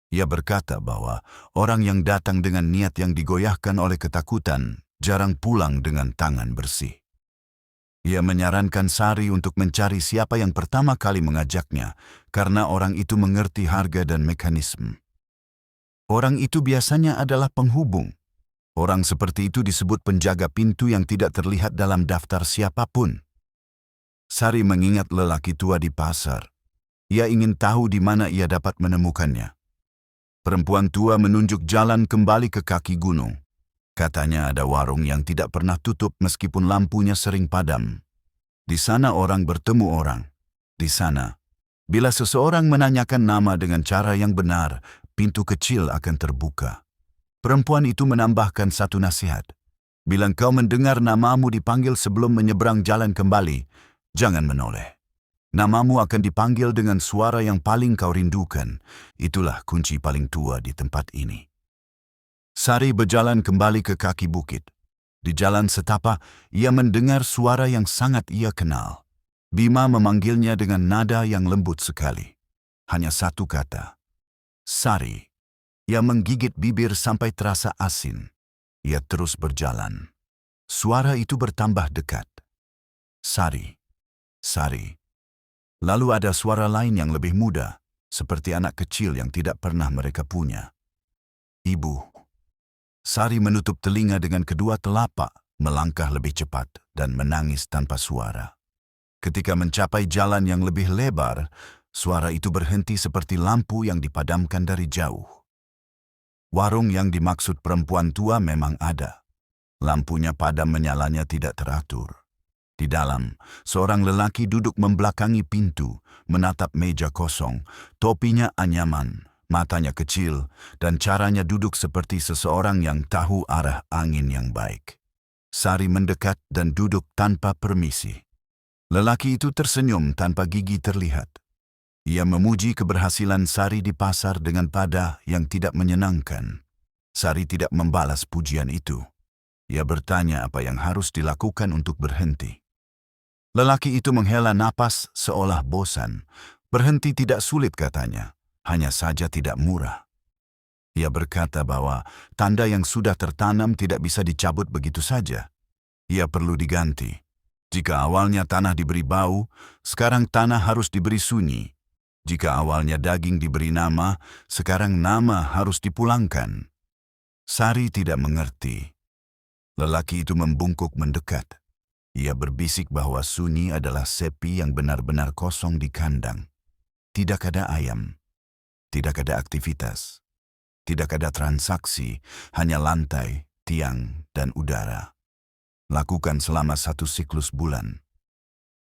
Ia berkata bahwa orang yang datang dengan niat yang digoyahkan oleh ketakutan jarang pulang dengan tangan bersih. Ia menyarankan Sari untuk mencari siapa yang pertama kali mengajaknya, karena orang itu mengerti harga dan mekanisme. Orang itu biasanya adalah penghubung. Orang seperti itu disebut penjaga pintu yang tidak terlihat dalam daftar siapapun. Sari mengingat lelaki tua di pasar. Ia ingin tahu di mana ia dapat menemukannya. Perempuan tua menunjuk jalan kembali ke kaki gunung. Katanya ada warung yang tidak pernah tutup meskipun lampunya sering padam. Di sana orang bertemu orang. Di sana, bila seseorang menanyakan nama dengan cara yang benar, pintu kecil akan terbuka. Perempuan itu menambahkan satu nasihat. Bila kau mendengar namamu dipanggil sebelum menyeberang jalan kembali, jangan menoleh. Namamu akan dipanggil dengan suara yang paling kau rindukan. Itulah kunci paling tua di tempat ini. Sari berjalan kembali ke kaki bukit. Di jalan setapak, ia mendengar suara yang sangat ia kenal. Bima memanggilnya dengan nada yang lembut sekali. Hanya satu kata. Sari. Ia menggigit bibir sampai terasa asin. Ia terus berjalan. Suara itu bertambah dekat. Sari. Sari. Lalu ada suara lain yang lebih muda, seperti anak kecil yang tidak pernah mereka punya. Ibu. Sari menutup telinga dengan kedua telapak, melangkah lebih cepat dan menangis tanpa suara. Ketika mencapai jalan yang lebih lebar, suara itu berhenti seperti lampu yang dipadamkan dari jauh. Warung yang dimaksud perempuan tua memang ada. Lampunya padam menyalanya tidak teratur. Di dalam, seorang lelaki duduk membelakangi pintu, menatap meja kosong, topinya anyaman, matanya kecil, dan caranya duduk seperti seseorang yang tahu arah angin yang baik. Sari mendekat dan duduk tanpa permisi. Lelaki itu tersenyum tanpa gigi terlihat. Ia memuji keberhasilan Sari di pasar dengan pada yang tidak menyenangkan. Sari tidak membalas pujian itu. Ia bertanya apa yang harus dilakukan untuk berhenti. Lelaki itu menghela napas seolah bosan. Berhenti tidak sulit katanya, hanya saja tidak murah. Ia berkata bahwa tanda yang sudah tertanam tidak bisa dicabut begitu saja. Ia perlu diganti. Jika awalnya tanah diberi bau, sekarang tanah harus diberi sunyi. Jika awalnya daging diberi nama, sekarang nama harus dipulangkan. Sari tidak mengerti. Lelaki itu membungkuk mendekat. Ia berbisik bahwa sunyi adalah sepi yang benar-benar kosong di kandang. Tidak ada ayam, tidak ada aktivitas, tidak ada transaksi, hanya lantai, tiang, dan udara. Lakukan selama 1 siklus bulan.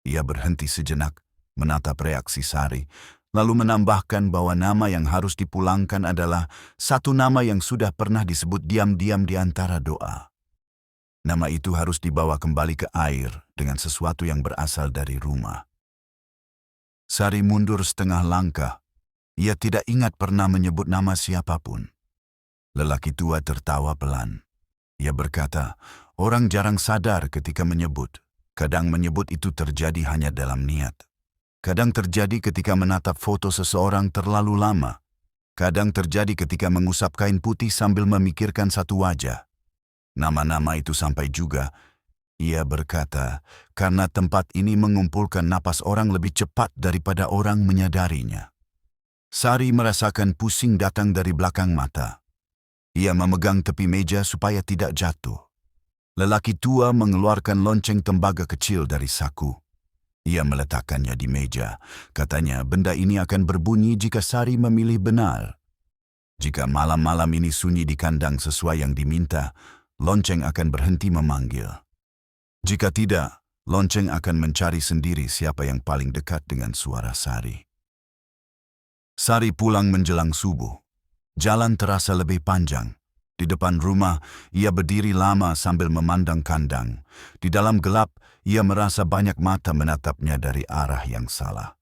Ia berhenti sejenak, menatap reaksi Sari, lalu menambahkan bahwa nama yang harus dipulangkan adalah satu nama yang sudah pernah disebut diam-diam di antara doa. Nama itu harus dibawa kembali ke air dengan sesuatu yang berasal dari rumah. Sari mundur setengah langkah. Ia tidak ingat pernah menyebut nama siapapun. Lelaki tua tertawa pelan. Ia berkata, orang jarang sadar ketika menyebut. Kadang menyebut itu terjadi hanya dalam niat. Kadang terjadi ketika menatap foto seseorang terlalu lama. Kadang terjadi ketika mengusap kain putih sambil memikirkan satu wajah. Nama-nama itu sampai juga, ia berkata, karena tempat ini mengumpulkan napas orang lebih cepat daripada orang menyadarinya. Sari merasakan pusing datang dari belakang mata. Ia memegang tepi meja supaya tidak jatuh. Lelaki tua mengeluarkan lonceng tembaga kecil dari saku. Ia meletakkannya di meja. Katanya benda ini akan berbunyi jika Sari memilih benar. Jika malam-malam ini sunyi di kandang sesuai yang diminta, lonceng akan berhenti memanggil. Jika tidak, lonceng akan mencari sendiri siapa yang paling dekat dengan suara Sari. Sari pulang menjelang subuh. Jalan terasa lebih panjang. Di depan rumah, ia berdiri lama sambil memandang kandang. Di dalam gelap, ia merasa banyak mata menatapnya dari arah yang salah.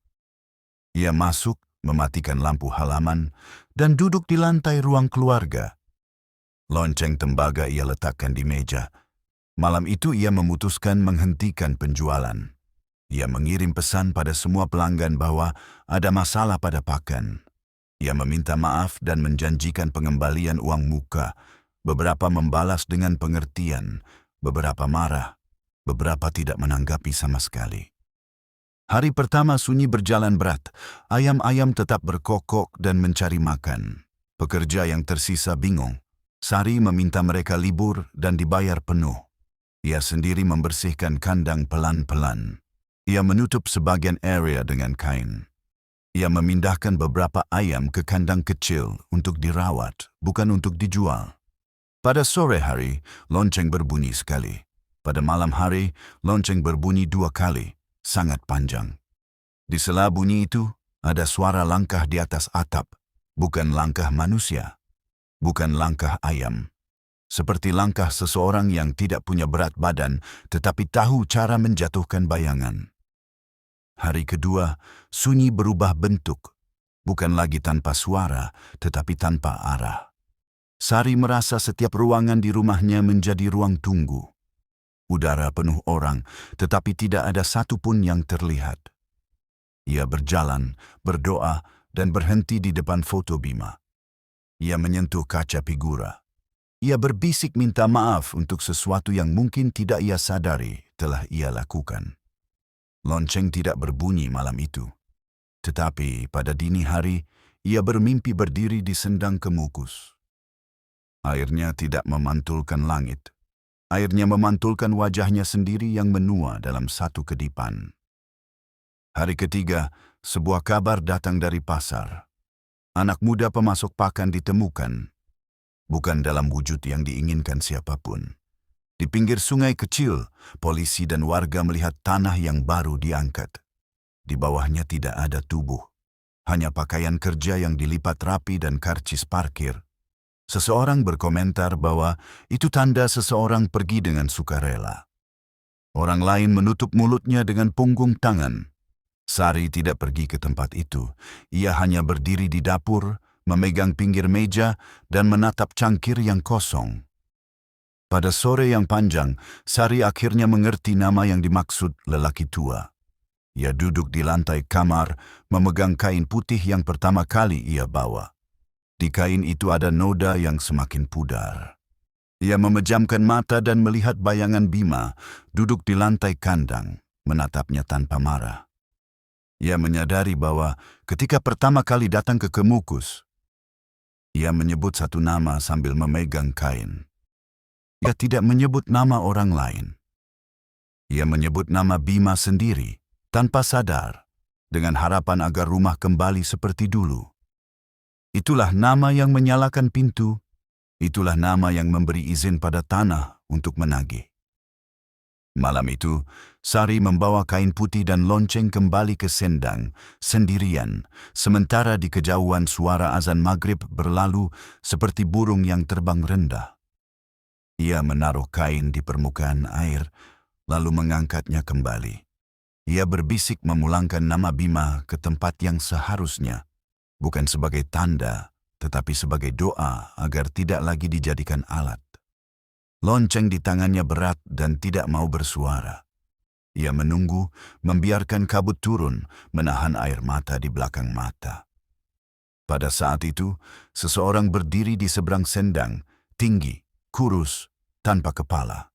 Ia masuk, mematikan lampu halaman, dan duduk di lantai ruang keluarga. Lonceng tembaga ia letakkan di meja. Malam itu ia memutuskan menghentikan penjualan. Ia mengirim pesan pada semua pelanggan bahwa ada masalah pada pakan. Ia meminta maaf dan menjanjikan pengembalian uang muka. Beberapa membalas dengan pengertian, beberapa marah, beberapa tidak menanggapi sama sekali. Hari pertama sunyi berjalan berat. Ayam-ayam tetap berkokok dan mencari makan. Pekerja yang tersisa bingung. Sari meminta mereka libur dan dibayar penuh. Ia sendiri membersihkan kandang pelan-pelan. Ia menutup sebagian area dengan kain. Ia memindahkan beberapa ayam ke kandang kecil untuk dirawat, bukan untuk dijual. Pada sore hari, lonceng berbunyi sekali. Pada malam hari, lonceng berbunyi 2 kali, sangat panjang. Di sela bunyi itu, ada suara langkah di atas atap, bukan langkah manusia, bukan langkah ayam. Seperti langkah seseorang yang tidak punya berat badan, tetapi tahu cara menjatuhkan bayangan. Hari kedua, sunyi berubah bentuk, bukan lagi tanpa suara, tetapi tanpa arah. Sari merasa setiap ruangan di rumahnya menjadi ruang tunggu. Udara penuh orang, tetapi tidak ada satupun yang terlihat. Ia berjalan, berdoa, dan berhenti di depan foto Bima. Ia menyentuh kaca figura. Ia berbisik minta maaf untuk sesuatu yang mungkin tidak ia sadari telah ia lakukan. Lonceng tidak berbunyi malam itu. Tetapi pada dini hari, ia bermimpi berdiri di sendang kemukus. Airnya tidak memantulkan langit. Airnya memantulkan wajahnya sendiri yang menua dalam satu kedipan. Hari ketiga, sebuah kabar datang dari pasar. Anak muda pemasok pakan ditemukan, bukan dalam wujud yang diinginkan siapapun. Di pinggir sungai kecil, polisi dan warga melihat tanah yang baru diangkat. Di bawahnya tidak ada tubuh, hanya pakaian kerja yang dilipat rapi dan karcis parkir. Seseorang berkomentar bahwa itu tanda seseorang pergi dengan sukarela. Orang lain menutup mulutnya dengan punggung tangan. Sari tidak pergi ke tempat itu. Ia hanya berdiri di dapur, memegang pinggir meja, dan menatap cangkir yang kosong. Pada sore yang panjang, Sari akhirnya mengerti nama yang dimaksud lelaki tua. Ia duduk di lantai kamar, memegang kain putih yang pertama kali ia bawa. Di kain itu ada noda yang semakin pudar. Ia memejamkan mata dan melihat bayangan Bima duduk di lantai kandang, menatapnya tanpa marah. Ia menyadari bahwa ketika pertama kali datang ke Kemukus, ia menyebut satu nama sambil memegang kain. Ia tidak menyebut nama orang lain. Ia menyebut nama Bima sendiri, tanpa sadar, dengan harapan agar rumah kembali seperti dulu. Itulah nama yang menyalakan pintu, itulah nama yang memberi izin pada tanah untuk menagih. Malam itu, Sari membawa kain putih dan lonceng kembali ke sendang, sendirian, sementara di kejauhan suara azan maghrib berlalu seperti burung yang terbang rendah. Ia menaruh kain di permukaan air, lalu mengangkatnya kembali. Ia berbisik memulangkan nama Bima ke tempat yang seharusnya, bukan sebagai tanda, tetapi sebagai doa agar tidak lagi dijadikan alat. Lonceng di tangannya berat dan tidak mau bersuara. Ia menunggu, membiarkan kabut turun, menahan air mata di belakang mata. Pada saat itu, seseorang berdiri di seberang sendang, tinggi, kurus, tanpa kepala.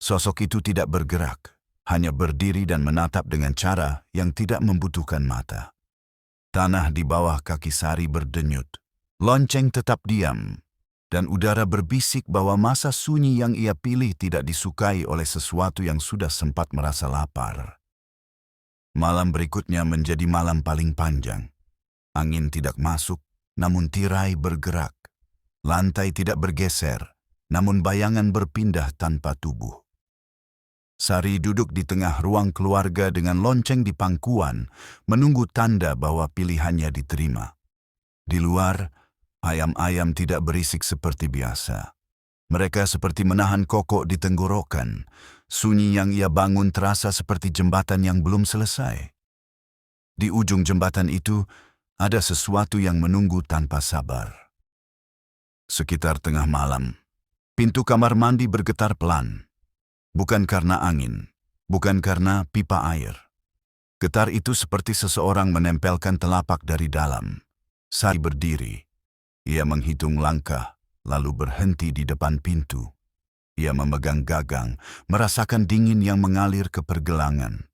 Sosok itu tidak bergerak, hanya berdiri dan menatap dengan cara yang tidak membutuhkan mata. Tanah di bawah kaki Sari berdenyut. Lonceng tetap diam, dan udara berbisik bahwa masa sunyi yang ia pilih tidak disukai oleh sesuatu yang sudah sempat merasa lapar. Malam berikutnya menjadi malam paling panjang. Angin tidak masuk, namun tirai bergerak. Lantai tidak bergeser, namun bayangan berpindah tanpa tubuh. Sari duduk di tengah ruang keluarga dengan lonceng di pangkuan, menunggu tanda bahwa pilihannya diterima. Di luar, ayam-ayam tidak berisik seperti biasa. Mereka seperti menahan kokok di tenggorokan. Sunyi yang ia bangun terasa seperti jembatan yang belum selesai. Di ujung jembatan itu, ada sesuatu yang menunggu tanpa sabar. Sekitar tengah malam, pintu kamar mandi bergetar pelan. Bukan karena angin, bukan karena pipa air. Getar itu seperti seseorang menempelkan telapak dari dalam. Sari berdiri. Ia menghitung langkah, lalu berhenti di depan pintu. Ia memegang gagang, merasakan dingin yang mengalir ke pergelangan.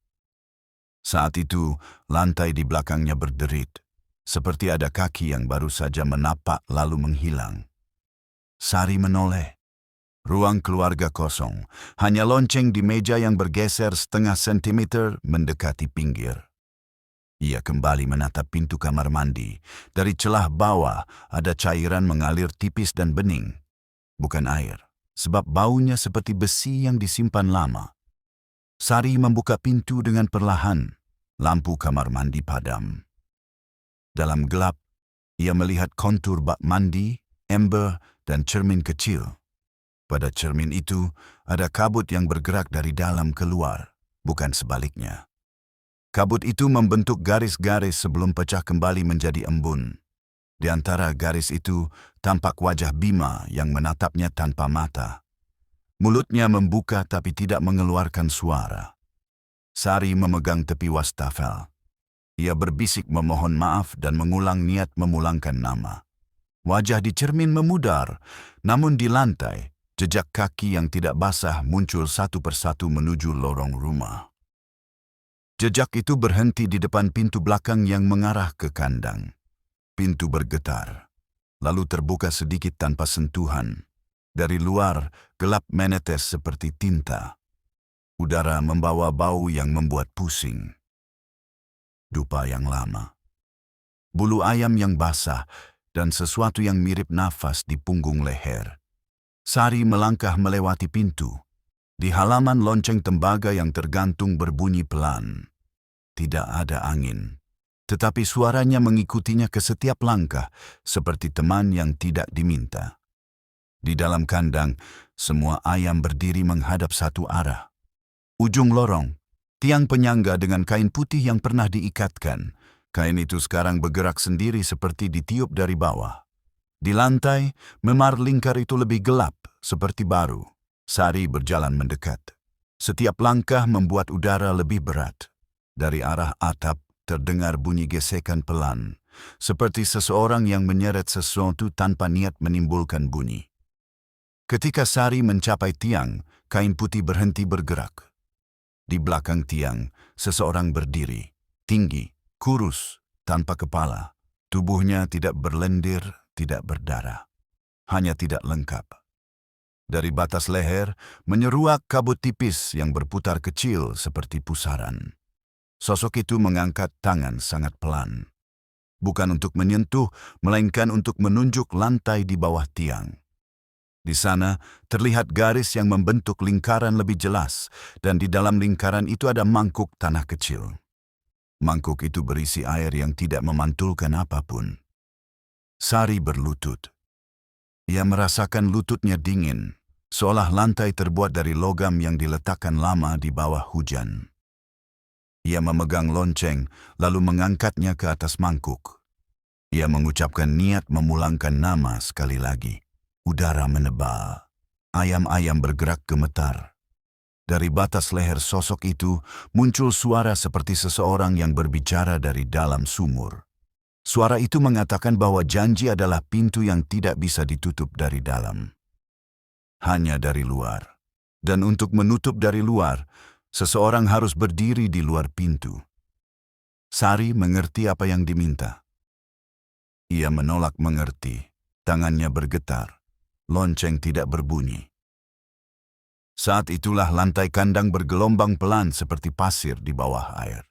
Saat itu, lantai di belakangnya berderit, seperti ada kaki yang baru saja menapak lalu menghilang. Sari menoleh. Ruang keluarga kosong, hanya lonceng di meja yang bergeser setengah sentimeter mendekati pinggir. Ia kembali menatap pintu kamar mandi. Dari celah bawah ada cairan mengalir tipis dan bening. Bukan air, sebab baunya seperti besi yang disimpan lama. Sari membuka pintu dengan perlahan. Lampu kamar mandi padam. Dalam gelap, ia melihat kontur bak mandi, ember, dan cermin kecil. Pada cermin itu, ada kabut yang bergerak dari dalam keluar, bukan sebaliknya. Kabut itu membentuk garis-garis sebelum pecah kembali menjadi embun. Di antara garis itu, tampak wajah Bima yang menatapnya tanpa mata. Mulutnya membuka tapi tidak mengeluarkan suara. Sari memegang tepi wastafel. Ia berbisik memohon maaf dan mengulang niat memulangkan nama. Wajah di cermin memudar, namun di lantai, jejak kaki yang tidak basah muncul satu persatu menuju lorong rumah. Jejak itu berhenti di depan pintu belakang yang mengarah ke kandang. Pintu bergetar, lalu terbuka sedikit tanpa sentuhan. Dari luar, gelap menetes seperti tinta. Udara membawa bau yang membuat pusing. Dupa yang lama. Bulu ayam yang basah dan sesuatu yang mirip nafas di punggung leher. Sari melangkah melewati pintu. Di halaman lonceng tembaga yang tergantung berbunyi pelan. Tidak ada angin, tetapi suaranya mengikutinya ke setiap langkah, seperti teman yang tidak diminta. Di dalam kandang, semua ayam berdiri menghadap satu arah. Ujung lorong, tiang penyangga dengan kain putih yang pernah diikatkan. Kain itu sekarang bergerak sendiri seperti ditiup dari bawah. Di lantai, memar lingkar itu lebih gelap, seperti baru. Sari berjalan mendekat. Setiap langkah membuat udara lebih berat. Dari arah atap terdengar bunyi gesekan pelan, seperti seseorang yang menyeret sesuatu tanpa niat menimbulkan bunyi. Ketika Sari mencapai tiang, kain putih berhenti bergerak. Di belakang tiang, seseorang berdiri, tinggi, kurus, tanpa kepala. Tubuhnya tidak berlendir, tidak berdarah. Hanya tidak lengkap. Dari batas leher, menyeruak kabut tipis yang berputar kecil seperti pusaran. Sosok itu mengangkat tangan sangat pelan. Bukan untuk menyentuh, melainkan untuk menunjuk lantai di bawah tiang. Di sana, terlihat garis yang membentuk lingkaran lebih jelas, dan di dalam lingkaran itu ada mangkuk tanah kecil. Mangkuk itu berisi air yang tidak memantulkan apapun. Sari berlutut. Ia merasakan lututnya dingin, seolah lantai terbuat dari logam yang diletakkan lama di bawah hujan. Ia memegang lonceng, lalu mengangkatnya ke atas mangkuk. Ia mengucapkan niat memulangkan nama sekali lagi. Udara menebal. Ayam-ayam bergerak gemetar. Dari batas leher sosok itu muncul suara seperti seseorang yang berbicara dari dalam sumur. Suara itu mengatakan bahwa janji adalah pintu yang tidak bisa ditutup dari dalam. Hanya dari luar. Dan untuk menutup dari luar, seseorang harus berdiri di luar pintu. Sari mengerti apa yang diminta. Ia menolak mengerti. Tangannya bergetar. Lonceng tidak berbunyi. Saat itulah lantai kandang bergelombang pelan seperti pasir di bawah air.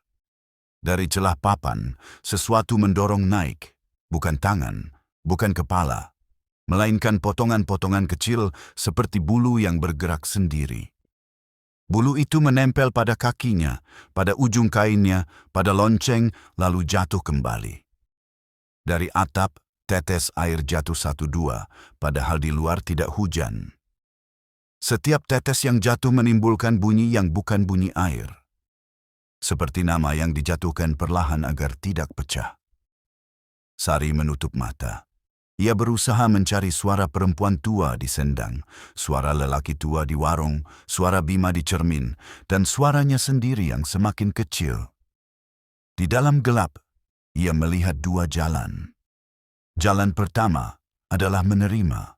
Dari celah papan, sesuatu mendorong naik, bukan tangan, bukan kepala, melainkan potongan-potongan kecil seperti bulu yang bergerak sendiri. Bulu itu menempel pada kakinya, pada ujung kainnya, pada lonceng, lalu jatuh kembali. Dari atap, tetes air jatuh 1-2, padahal di luar tidak hujan. Setiap tetes yang jatuh menimbulkan bunyi yang bukan bunyi air. Seperti nama yang dijatuhkan perlahan agar tidak pecah. Sari menutup mata. Ia berusaha mencari suara perempuan tua di sendang, suara lelaki tua di warung, suara Bima di cermin, dan suaranya sendiri yang semakin kecil. Di dalam gelap, ia melihat 2 jalan. Jalan pertama adalah menerima.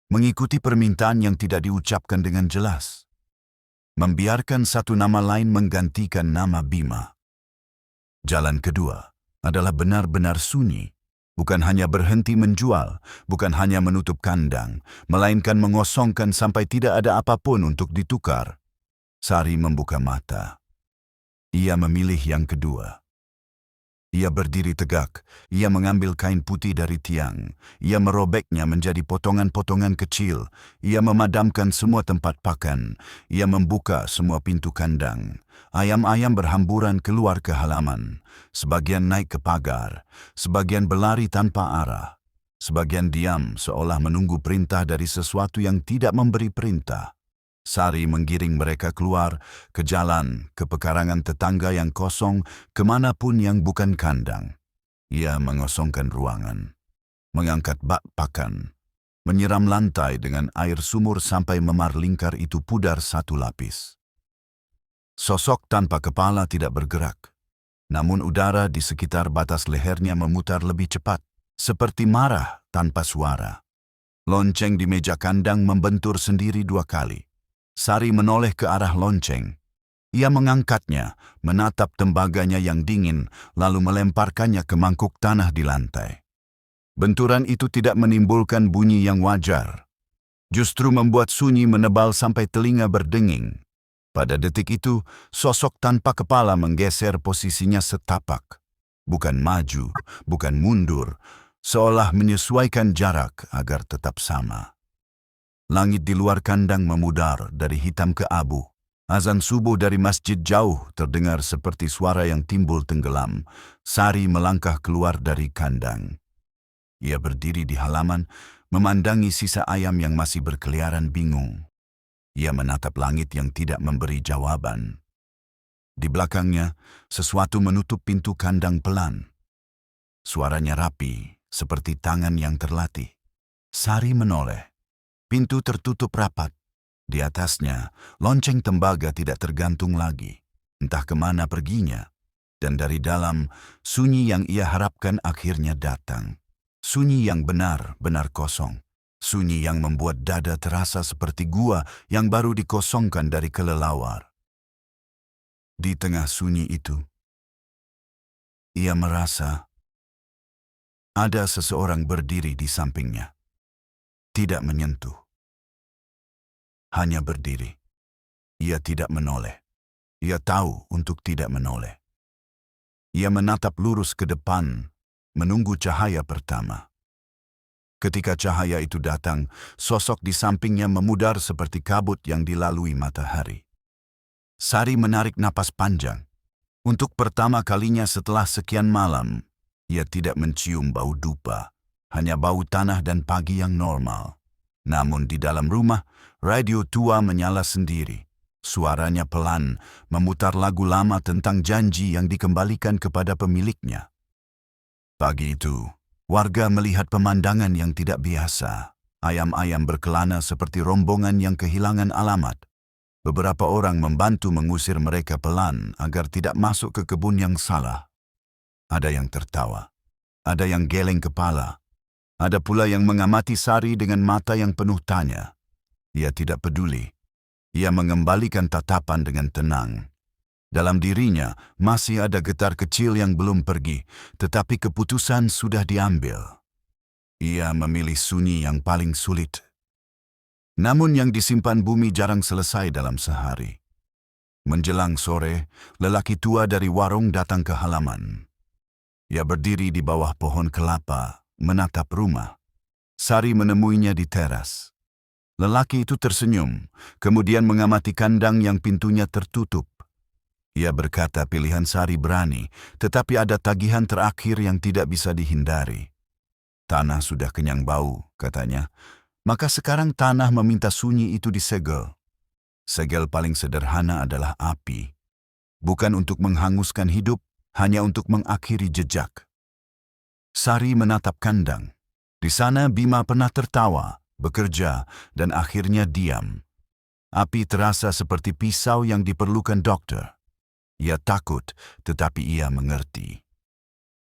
Mengikuti permintaan yang tidak diucapkan dengan jelas. Membiarkan satu nama lain menggantikan nama Bima. Jalan kedua adalah benar-benar sunyi, bukan hanya berhenti menjual, bukan hanya menutup kandang, melainkan mengosongkan sampai tidak ada apapun untuk ditukar. Sari membuka mata. Ia memilih yang kedua. Ia berdiri tegak, ia mengambil kain putih dari tiang, ia merobeknya menjadi potongan-potongan kecil, ia memadamkan semua tempat pakan, ia membuka semua pintu kandang. Ayam-ayam berhamburan keluar ke halaman, sebagian naik ke pagar, sebagian berlari tanpa arah, sebagian diam seolah menunggu perintah dari sesuatu yang tidak memberi perintah. Sari menggiring mereka keluar, ke jalan, ke pekarangan tetangga yang kosong, kemanapun yang bukan kandang. Ia mengosongkan ruangan, mengangkat bak pakan, menyiram lantai dengan air sumur sampai memar lingkar itu pudar satu lapis. Sosok tanpa kepala tidak bergerak, namun udara di sekitar batas lehernya memutar lebih cepat, seperti marah tanpa suara. Lonceng di meja kandang membentur sendiri 2 kali. Sari menoleh ke arah lonceng. Ia mengangkatnya, menatap tembaganya yang dingin, lalu melemparkannya ke mangkuk tanah di lantai. Benturan itu tidak menimbulkan bunyi yang wajar. Justru membuat sunyi menebal sampai telinga berdenging. Pada detik itu, sosok tanpa kepala menggeser posisinya setapak. Bukan maju, bukan mundur, seolah menyesuaikan jarak agar tetap sama. Langit di luar kandang memudar dari hitam ke abu. Azan subuh dari masjid jauh terdengar seperti suara yang timbul tenggelam. Sari melangkah keluar dari kandang. Ia berdiri di halaman, memandangi sisa ayam yang masih berkeliaran bingung. Ia menatap langit yang tidak memberi jawaban. Di belakangnya, sesuatu menutup pintu kandang pelan. Suaranya rapi, seperti tangan yang terlatih. Sari menoleh. Pintu tertutup rapat. Di atasnya, lonceng tembaga tidak tergantung lagi. Entah kemana perginya. Dan dari dalam, sunyi yang ia harapkan akhirnya datang. Sunyi yang benar-benar kosong. Sunyi yang membuat dada terasa seperti gua yang baru dikosongkan dari kelelawar. Di tengah sunyi itu, ia merasa ada seseorang berdiri di sampingnya. Tidak menyentuh. Hanya berdiri. Ia tidak menoleh. Ia tahu untuk tidak menoleh. Ia menatap lurus ke depan, menunggu cahaya pertama. Ketika cahaya itu datang, sosok di sampingnya memudar seperti kabut yang dilalui matahari. Sari menarik napas panjang. Untuk pertama kalinya setelah sekian malam, ia tidak mencium bau dupa, hanya bau tanah dan pagi yang normal. Namun di dalam rumah, radio tua menyala sendiri. Suaranya pelan, memutar lagu lama tentang janji yang dikembalikan kepada pemiliknya. Pagi itu, warga melihat pemandangan yang tidak biasa. Ayam-ayam berkelana seperti rombongan yang kehilangan alamat. Beberapa orang membantu mengusir mereka pelan agar tidak masuk ke kebun yang salah. Ada yang tertawa, ada yang geleng kepala. Ada pula yang mengamati Sari dengan mata yang penuh tanya. Ia tidak peduli. Ia mengembalikan tatapan dengan tenang. Dalam dirinya masih ada getar kecil yang belum pergi, tetapi keputusan sudah diambil. Ia memilih sunyi yang paling sulit. Namun yang disimpan bumi jarang selesai dalam sehari. Menjelang sore, lelaki tua dari warung datang ke halaman. Ia berdiri di bawah pohon kelapa, menatap rumah. Sari menemuinya di teras. Lelaki itu tersenyum, kemudian mengamati kandang yang pintunya tertutup. Ia berkata pilihan Sari berani, tetapi ada tagihan terakhir yang tidak bisa dihindari. Tanah sudah kenyang bau, katanya. Maka sekarang tanah meminta sunyi itu disegel. Segel paling sederhana adalah api. Bukan untuk menghanguskan hidup, hanya untuk mengakhiri jejak. Sari menatap kandang. Di sana Bima pernah tertawa, bekerja, dan akhirnya diam. Api terasa seperti pisau yang diperlukan dokter. Ia takut, tetapi ia mengerti.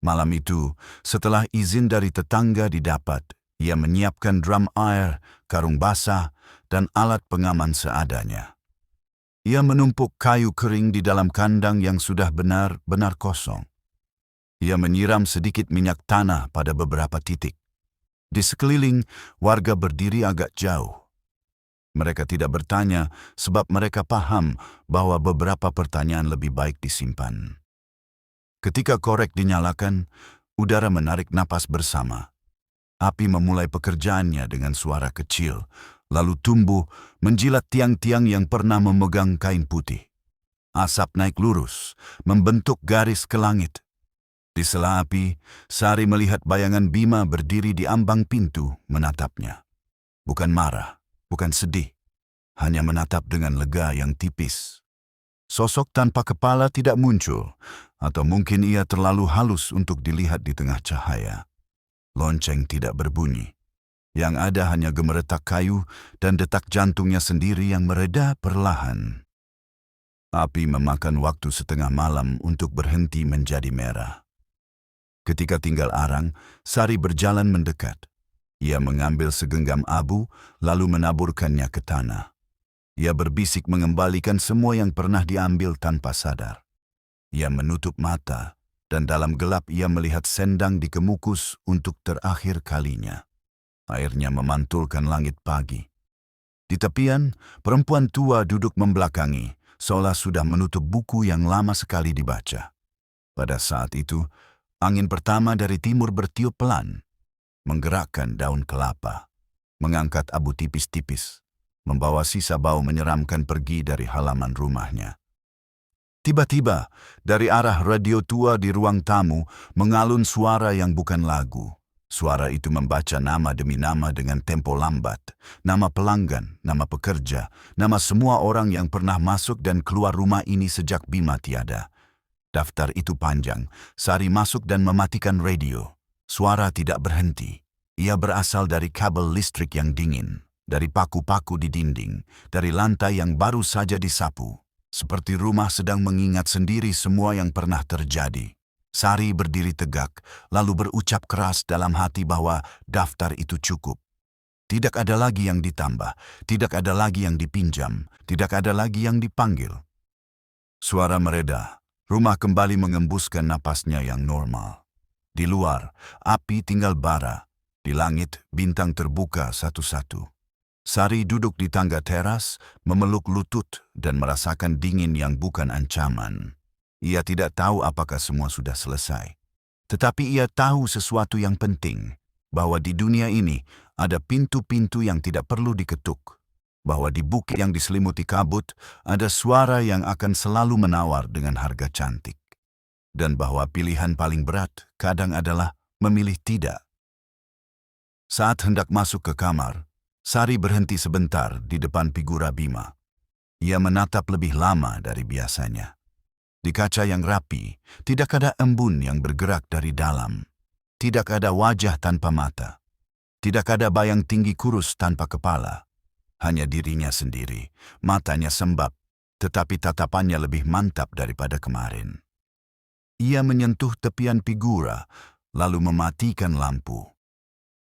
Malam itu, setelah izin dari tetangga didapat, ia menyiapkan drum air, karung basah, dan alat pengaman seadanya. Ia menumpuk kayu kering di dalam kandang yang sudah benar-benar kosong. Ia menyiram sedikit minyak tanah pada beberapa titik. Di sekeliling, warga berdiri agak jauh. Mereka tidak bertanya sebab mereka paham bahwa beberapa pertanyaan lebih baik disimpan. Ketika korek dinyalakan, udara menarik napas bersama. Api memulai pekerjaannya dengan suara kecil, lalu tumbuh menjilat tiang-tiang yang pernah memegang kain putih. Asap naik lurus, membentuk garis ke langit. Di sela api, Sari melihat bayangan Bima berdiri di ambang pintu menatapnya. Bukan marah, bukan sedih, hanya menatap dengan lega yang tipis. Sosok tanpa kepala tidak muncul, atau mungkin ia terlalu halus untuk dilihat di tengah cahaya. Lonceng tidak berbunyi. Yang ada hanya gemeretak kayu dan detak jantungnya sendiri yang mereda perlahan. Api memakan waktu setengah malam untuk berhenti menjadi merah. Ketika tinggal arang, Sari berjalan mendekat. Ia mengambil segenggam abu, lalu menaburkannya ke tanah. Ia berbisik mengembalikan semua yang pernah diambil tanpa sadar. Ia menutup mata, dan dalam gelap ia melihat sendang di Kemukus untuk terakhir kalinya. Airnya memantulkan langit pagi. Di tepian, perempuan tua duduk membelakangi, seolah sudah menutup buku yang lama sekali dibaca. Pada saat itu, angin pertama dari timur bertiup pelan, menggerakkan daun kelapa, mengangkat abu tipis-tipis, membawa sisa bau menyeramkan pergi dari halaman rumahnya. Tiba-tiba, dari arah radio tua di ruang tamu, mengalun suara yang bukan lagu. Suara itu membaca nama demi nama dengan tempo lambat. Nama pelanggan, nama pekerja, nama semua orang yang pernah masuk dan keluar rumah ini sejak Bima tiada. Daftar itu panjang. Sari masuk dan mematikan radio. Suara tidak berhenti. Ia berasal dari kabel listrik yang dingin, dari paku-paku di dinding, dari lantai yang baru saja disapu. Seperti rumah sedang mengingat sendiri semua yang pernah terjadi. Sari berdiri tegak, lalu berucap keras dalam hati bahwa daftar itu cukup. Tidak ada lagi yang ditambah, tidak ada lagi yang dipinjam, tidak ada lagi yang dipanggil. Suara mereda, rumah kembali mengembuskan napasnya yang normal. Di luar, api tinggal bara. Di langit, bintang terbuka satu-satu. Sari duduk di tangga teras, memeluk lutut dan merasakan dingin yang bukan ancaman. Ia tidak tahu apakah semua sudah selesai. Tetapi ia tahu sesuatu yang penting, bahwa di dunia ini ada pintu-pintu yang tidak perlu diketuk, bahwa di bukit yang diselimuti kabut ada suara yang akan selalu menawar dengan harga cantik, dan bahwa pilihan paling berat kadang adalah memilih tidak. Saat hendak masuk ke kamar, Sari berhenti sebentar di depan figura Bima. Ia menatap lebih lama dari biasanya. Di kaca yang rapi, tidak ada embun yang bergerak dari dalam. Tidak ada wajah tanpa mata. Tidak ada bayang tinggi kurus tanpa kepala. Hanya dirinya sendiri, matanya sembab, tetapi tatapannya lebih mantap daripada kemarin. Ia menyentuh tepian figura, lalu mematikan lampu.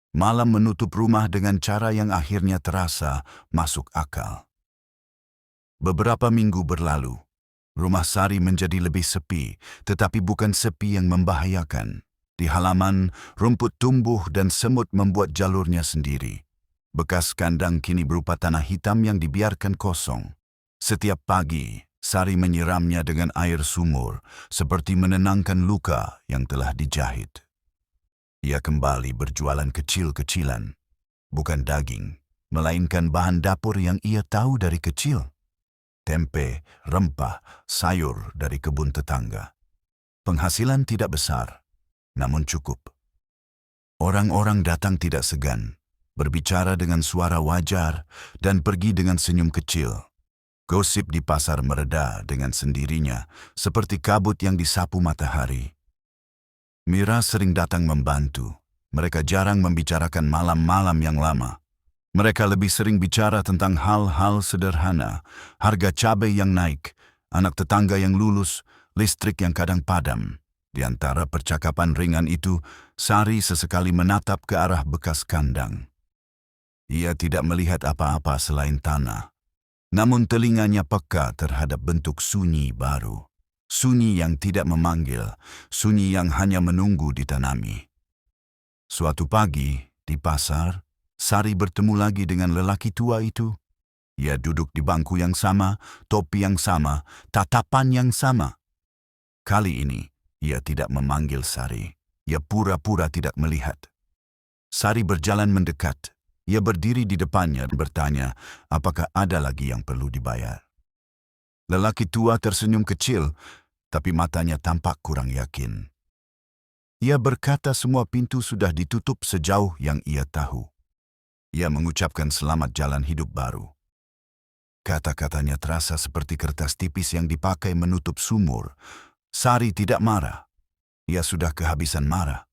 Malam menutup rumah dengan cara yang akhirnya terasa masuk akal. Beberapa minggu berlalu. Rumah Sari menjadi lebih sepi, tetapi bukan sepi yang membahayakan. Di halaman, rumput tumbuh dan semut membuat jalurnya sendiri. Bekas kandang kini berupa tanah hitam yang dibiarkan kosong. Setiap pagi, Sari menyiramnya dengan air sumur, seperti menenangkan luka yang telah dijahit. Ia kembali berjualan kecil-kecilan, bukan daging, melainkan bahan dapur yang ia tahu dari kecil. Tempe, rempah, sayur dari kebun tetangga. Penghasilan tidak besar, namun cukup. Orang-orang datang tidak segan, berbicara dengan suara wajar dan pergi dengan senyum kecil. Gosip di pasar mereda dengan sendirinya, seperti kabut yang disapu matahari. Mira sering datang membantu. Mereka jarang membicarakan malam-malam yang lama. Mereka lebih sering bicara tentang hal-hal sederhana, harga cabai yang naik, anak tetangga yang lulus, listrik yang kadang padam. Di antara percakapan ringan itu, Sari sesekali menatap ke arah bekas kandang. Ia tidak melihat apa-apa selain tanah. Namun telinganya peka terhadap bentuk sunyi baru. Sunyi yang tidak memanggil, sunyi yang hanya menunggu ditanami. Suatu pagi, di pasar, Sari bertemu lagi dengan lelaki tua itu. Ia duduk di bangku yang sama, topi yang sama, tatapan yang sama. Kali ini, Ia tidak memanggil Sari. Ia pura-pura tidak melihat. Sari berjalan mendekat. Ia berdiri di depannya dan bertanya, apakah ada lagi yang perlu dibayar. Lelaki tua tersenyum kecil, tapi matanya tampak kurang yakin. Ia berkata semua pintu sudah ditutup sejauh yang ia tahu. Ia mengucapkan selamat jalan hidup baru. Kata-katanya terasa seperti kertas tipis yang dipakai menutup sumur. Sari tidak marah. Ia sudah kehabisan marah.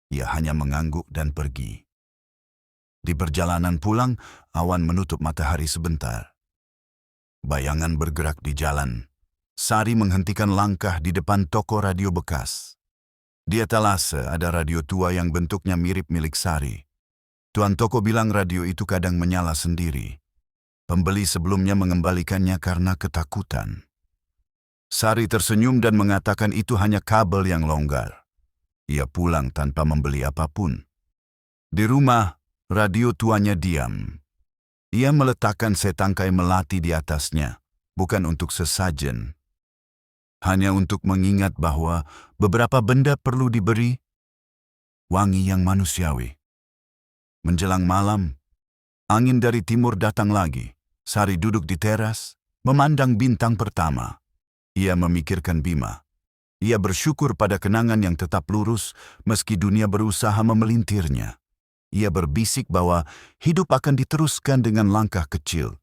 Ia hanya mengangguk dan pergi. Di perjalanan pulang, awan menutup matahari sebentar. Bayangan bergerak di jalan. Sari menghentikan langkah di depan toko radio bekas. Di etalase ada radio tua yang bentuknya mirip milik Sari. Tuan toko bilang radio itu kadang menyala sendiri. Pembeli sebelumnya mengembalikannya karena ketakutan. Sari tersenyum dan mengatakan itu hanya kabel yang longgar. Ia pulang tanpa membeli apapun. Di rumah, radio tuanya diam. Ia meletakkan setangkai melati di atasnya, bukan untuk sesajen. Hanya untuk mengingat bahwa beberapa benda perlu diberi wangi yang manusiawi. Menjelang malam, angin dari timur datang lagi. Sari duduk di teras, memandang bintang pertama. Ia memikirkan Bima. Ia bersyukur pada kenangan yang tetap lurus meski dunia berusaha memelintirnya. Ia berbisik bahwa hidup akan diteruskan dengan langkah kecil.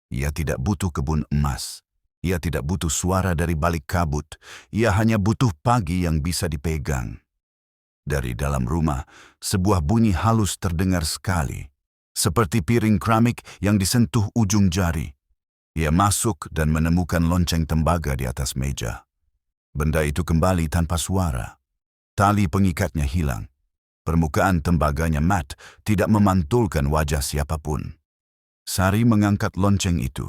Ia tidak butuh kebun emas. Ia tidak butuh suara dari balik kabut. Ia hanya butuh pagi yang bisa dipegang. Dari dalam rumah, sebuah bunyi halus terdengar sekali. Seperti piring keramik yang disentuh ujung jari. Ia masuk dan menemukan lonceng tembaga di atas meja. Benda itu kembali tanpa suara. Tali pengikatnya hilang. Permukaan tembaganya mat, tidak memantulkan wajah siapapun. Sari mengangkat lonceng itu.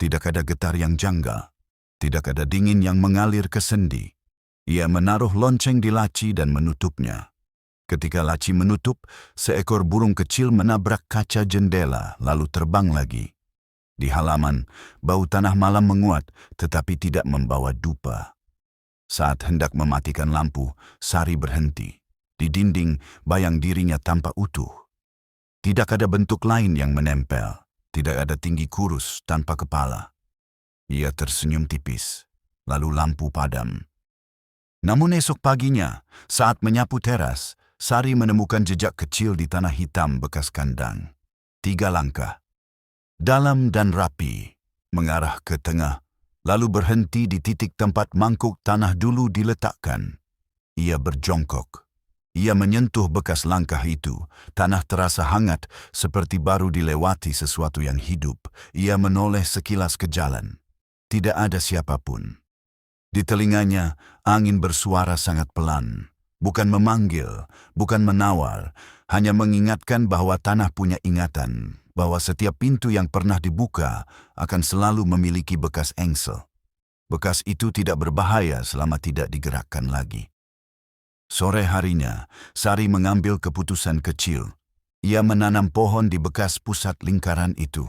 Tidak ada getar yang janggal. Tidak ada dingin yang mengalir ke sendi. Ia menaruh lonceng di laci dan menutupnya. Ketika laci menutup, seekor burung kecil menabrak kaca jendela lalu terbang lagi. Di halaman, bau tanah malam menguat tetapi tidak membawa dupa. Saat hendak mematikan lampu, Sari berhenti. Di dinding, bayang dirinya tampak utuh. Tidak ada bentuk lain yang menempel. Tidak ada tinggi kurus tanpa kepala. Ia tersenyum tipis, lalu lampu padam. Namun esok paginya, saat menyapu teras, Sari menemukan jejak kecil di tanah hitam bekas kandang. 3 langkah. Dalam dan rapi, mengarah ke tengah, lalu berhenti di titik tempat mangkuk tanah dulu diletakkan. Ia berjongkok. Ia menyentuh bekas langkah itu. Tanah terasa hangat, seperti baru dilewati sesuatu yang hidup. Ia menoleh sekilas ke jalan. Tidak ada siapapun. Di telinganya, angin bersuara sangat pelan. Bukan memanggil, bukan menawar, hanya mengingatkan bahwa tanah punya ingatan, bahwa setiap pintu yang pernah dibuka akan selalu memiliki bekas engsel. Bekas itu tidak berbahaya selama tidak digerakkan lagi. Sore harinya, Sari mengambil keputusan kecil. Ia menanam pohon di bekas pusat lingkaran itu.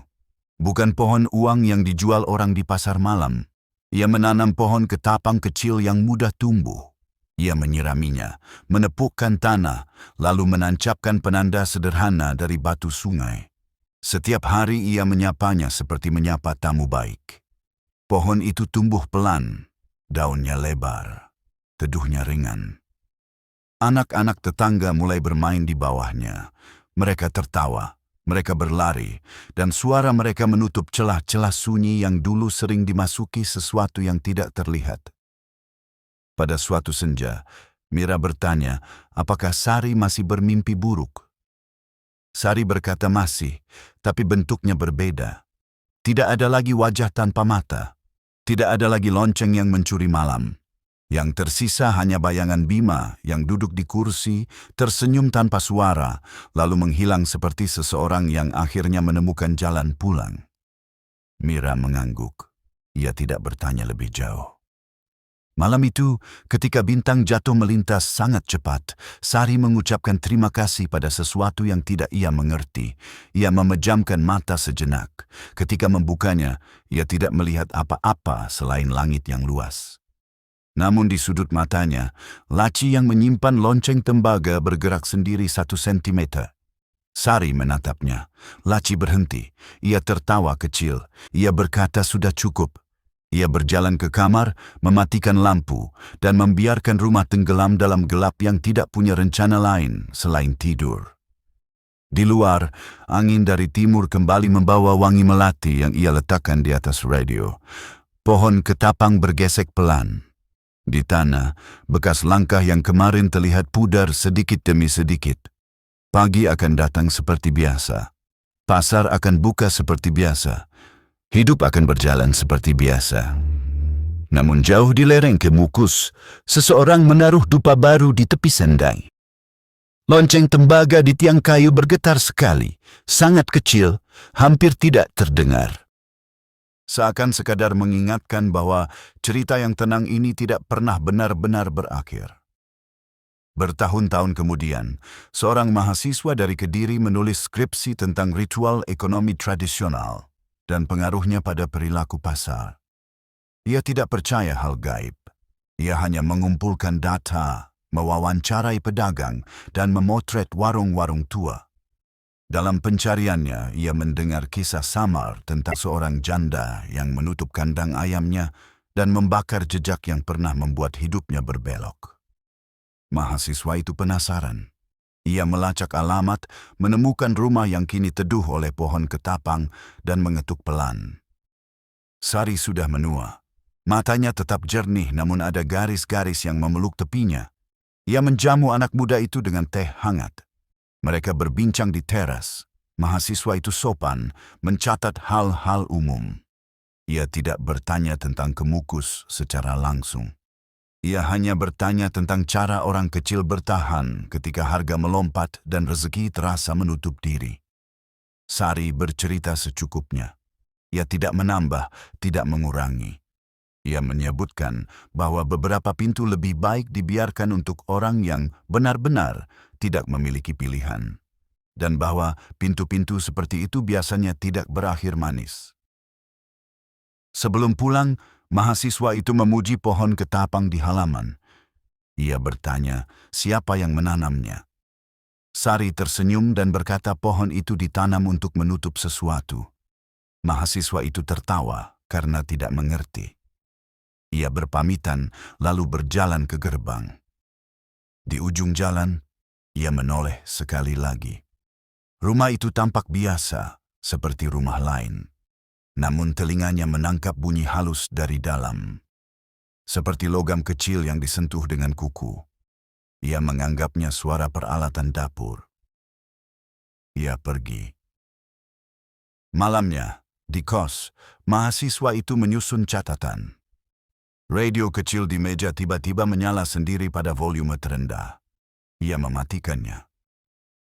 Bukan pohon uang yang dijual orang di pasar malam. Ia menanam pohon ketapang kecil yang mudah tumbuh. Ia menyiraminya, menepukkan tanah, lalu menancapkan penanda sederhana dari batu sungai. Setiap hari ia menyapanya seperti menyapa tamu baik. Pohon itu tumbuh pelan, daunnya lebar, teduhnya ringan. Anak-anak tetangga mulai bermain di bawahnya. Mereka tertawa, mereka berlari, dan suara mereka menutup celah-celah sunyi yang dulu sering dimasuki sesuatu yang tidak terlihat. Pada suatu senja, Mira bertanya, apakah Sari masih bermimpi buruk? Sari berkata masih, tapi bentuknya berbeda. Tidak ada lagi wajah tanpa mata. Tidak ada lagi lonceng yang mencuri malam. Yang tersisa hanya bayangan Bima yang duduk di kursi, tersenyum tanpa suara, lalu menghilang seperti seseorang yang akhirnya menemukan jalan pulang. Mira mengangguk. Ia tidak bertanya lebih jauh. Malam itu, ketika bintang jatuh melintas sangat cepat, Sari mengucapkan terima kasih pada sesuatu yang tidak ia mengerti. Ia memejamkan mata sejenak. Ketika membukanya, ia tidak melihat apa-apa selain langit yang luas. Namun di sudut matanya, laci yang menyimpan lonceng tembaga bergerak sendiri 1 sentimeter. Sari menatapnya. Laci berhenti. Ia tertawa kecil. Ia berkata sudah cukup. Ia berjalan ke kamar, mematikan lampu, dan membiarkan rumah tenggelam dalam gelap yang tidak punya rencana lain selain tidur. Di luar, angin dari timur kembali membawa wangi melati yang ia letakkan di atas radio. Pohon ketapang bergesek pelan. Di tanah, bekas langkah yang kemarin terlihat pudar sedikit demi sedikit. Pagi akan datang seperti biasa. Pasar akan buka seperti biasa. Hidup akan berjalan seperti biasa. Namun jauh di lereng Kemukus, seseorang menaruh dupa baru di tepi sendang. Lonceng tembaga di tiang kayu bergetar sekali, sangat kecil, hampir tidak terdengar. Seakan sekadar mengingatkan bahwa cerita yang tenang ini tidak pernah benar-benar berakhir. Bertahun-tahun kemudian, seorang mahasiswa dari Kediri menulis skripsi tentang ritual ekonomi tradisional dan pengaruhnya pada perilaku pasar. Ia tidak percaya hal gaib. Ia hanya mengumpulkan data, mewawancarai pedagang, dan memotret warung-warung tua. Dalam pencariannya, ia mendengar kisah samar tentang seorang janda yang menutup kandang ayamnya dan membakar jejak yang pernah membuat hidupnya berbelok. Mahasiswa itu penasaran. Ia melacak alamat, menemukan rumah yang kini teduh oleh pohon ketapang dan mengetuk pelan. Sari sudah menua. Matanya tetap jernih namun ada garis-garis yang memeluk tepinya. Ia menjamu anak muda itu dengan teh hangat. Mereka berbincang di teras. Mahasiswa itu sopan, mencatat hal-hal umum. Ia tidak bertanya tentang Kemukus secara langsung. Ia hanya bertanya tentang cara orang kecil bertahan ketika harga melompat dan rezeki terasa menutup diri. Sari bercerita secukupnya. Ia tidak menambah, tidak mengurangi. Ia menyebutkan bahwa beberapa pintu lebih baik dibiarkan untuk orang yang benar-benar tidak memiliki pilihan. Dan bahwa pintu-pintu seperti itu biasanya tidak berakhir manis. Sebelum pulang, mahasiswa itu memuji pohon ketapang di halaman. Ia bertanya, siapa yang menanamnya? Sari tersenyum dan berkata pohon itu ditanam untuk menutup sesuatu. Mahasiswa itu tertawa karena tidak mengerti. Ia berpamitan lalu berjalan ke gerbang. Di ujung jalan, ia menoleh sekali lagi. Rumah itu tampak biasa, seperti rumah lain. Namun telinganya menangkap bunyi halus dari dalam. Seperti logam kecil yang disentuh dengan kuku. Ia menganggapnya suara peralatan dapur. Ia pergi. Malamnya, di kos, mahasiswa itu menyusun catatan. Radio kecil di meja tiba-tiba menyala sendiri pada volume terendah. Ia mematikannya.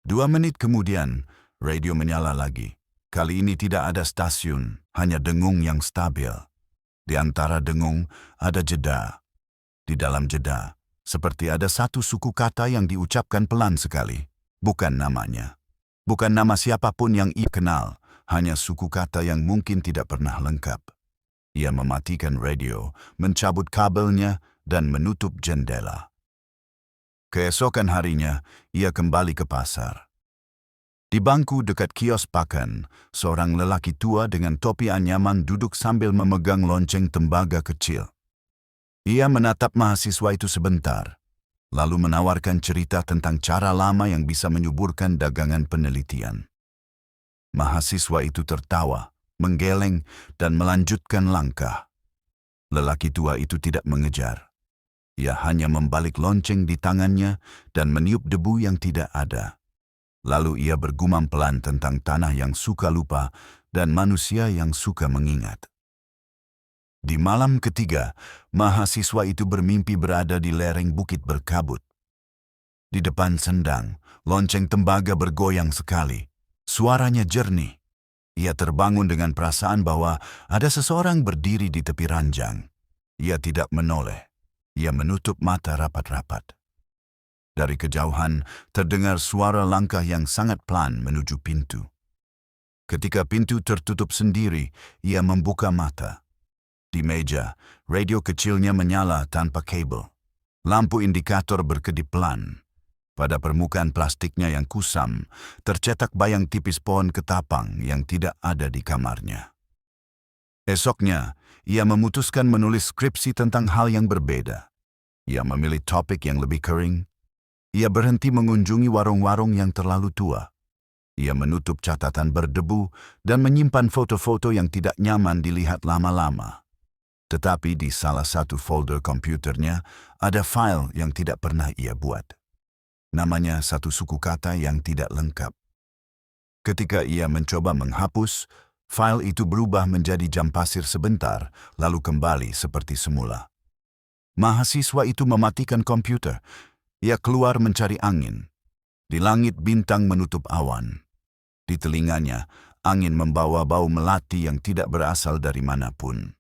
2 menit kemudian, radio menyala lagi. Kali ini tidak ada stasiun, hanya dengung yang stabil. Di antara dengung, ada jeda. Di dalam jeda, seperti ada satu suku kata yang diucapkan pelan sekali. Bukan namanya. Bukan nama siapapun yang ia kenal, hanya suku kata yang mungkin tidak pernah lengkap. Ia mematikan radio, mencabut kabelnya, dan menutup jendela. Keesokan harinya, ia kembali ke pasar. Di bangku dekat kios pakan, seorang lelaki tua dengan topi anyaman duduk sambil memegang lonceng tembaga kecil. Ia menatap mahasiswa itu sebentar, lalu menawarkan cerita tentang cara lama yang bisa menyuburkan dagangan penelitian. Mahasiswa itu tertawa, menggeleng, dan melanjutkan langkah. Lelaki tua itu tidak mengejar. Ia hanya membalik lonceng di tangannya dan meniup debu yang tidak ada. Lalu ia bergumam pelan tentang tanah yang suka lupa dan manusia yang suka mengingat. Di malam ketiga, mahasiswa itu bermimpi berada di lereng bukit berkabut. Di depan sendang, lonceng tembaga bergoyang sekali. Suaranya jernih. Ia terbangun dengan perasaan bahwa ada seseorang berdiri di tepi ranjang. Ia tidak menoleh. Ia menutup mata rapat-rapat. Dari kejauhan, terdengar suara langkah yang sangat pelan menuju pintu. Ketika pintu tertutup sendiri, ia membuka mata. Di meja, radio kecilnya menyala tanpa kabel. Lampu indikator berkedip pelan. Pada permukaan plastiknya yang kusam, tercetak bayang tipis pohon ketapang yang tidak ada di kamarnya. Esoknya, ia memutuskan menulis skripsi tentang hal yang berbeda. Ia memilih topik yang lebih kering. Ia berhenti mengunjungi warung-warung yang terlalu tua. Ia menutup catatan berdebu dan menyimpan foto-foto yang tidak nyaman dilihat lama-lama. Tetapi di salah satu folder komputernya ada file yang tidak pernah ia buat. Namanya satu suku kata yang tidak lengkap. Ketika ia mencoba menghapus, file itu berubah menjadi jam pasir sebentar, lalu kembali seperti semula. Mahasiswa itu mematikan komputer. Ia keluar mencari angin. Di langit bintang menutup awan. Di telinganya, angin membawa bau melati yang tidak berasal dari manapun.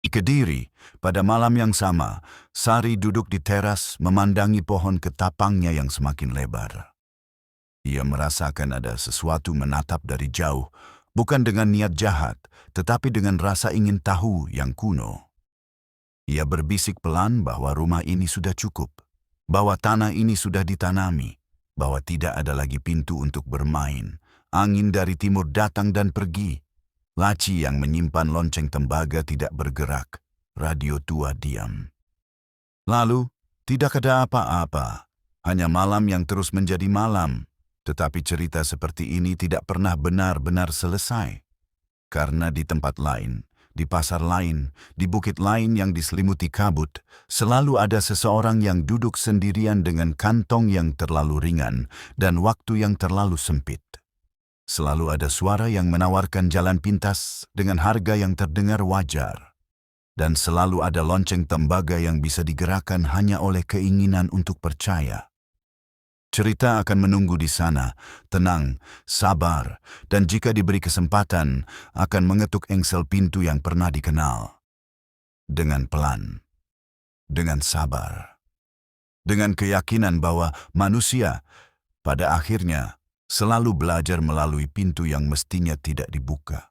Di Kediri, pada malam yang sama, Sari duduk di teras memandangi pohon ketapangnya yang semakin lebar. Ia merasakan ada sesuatu menatap dari jauh, bukan dengan niat jahat, tetapi dengan rasa ingin tahu yang kuno. Ia berbisik pelan bahwa rumah ini sudah cukup, bahwa tanah ini sudah ditanami, bahwa tidak ada lagi pintu untuk bermain. Angin dari timur datang dan pergi. Laci yang menyimpan lonceng tembaga tidak bergerak. Radio tua diam. Lalu, tidak ada apa-apa. Hanya malam yang terus menjadi malam. Tetapi cerita seperti ini tidak pernah benar-benar selesai. Karena di tempat lain, di pasar lain, di bukit lain yang diselimuti kabut, selalu ada seseorang yang duduk sendirian dengan kantong yang terlalu ringan dan waktu yang terlalu sempit. Selalu ada suara yang menawarkan jalan pintas dengan harga yang terdengar wajar. Dan selalu ada lonceng tembaga yang bisa digerakkan hanya oleh keinginan untuk percaya. Cerita akan menunggu di sana, tenang, sabar, dan jika diberi kesempatan, akan mengetuk engsel pintu yang pernah dikenal. Dengan pelan, dengan sabar, dengan keyakinan bahwa manusia, pada akhirnya, selalu belajar melalui pintu yang mestinya tidak dibuka.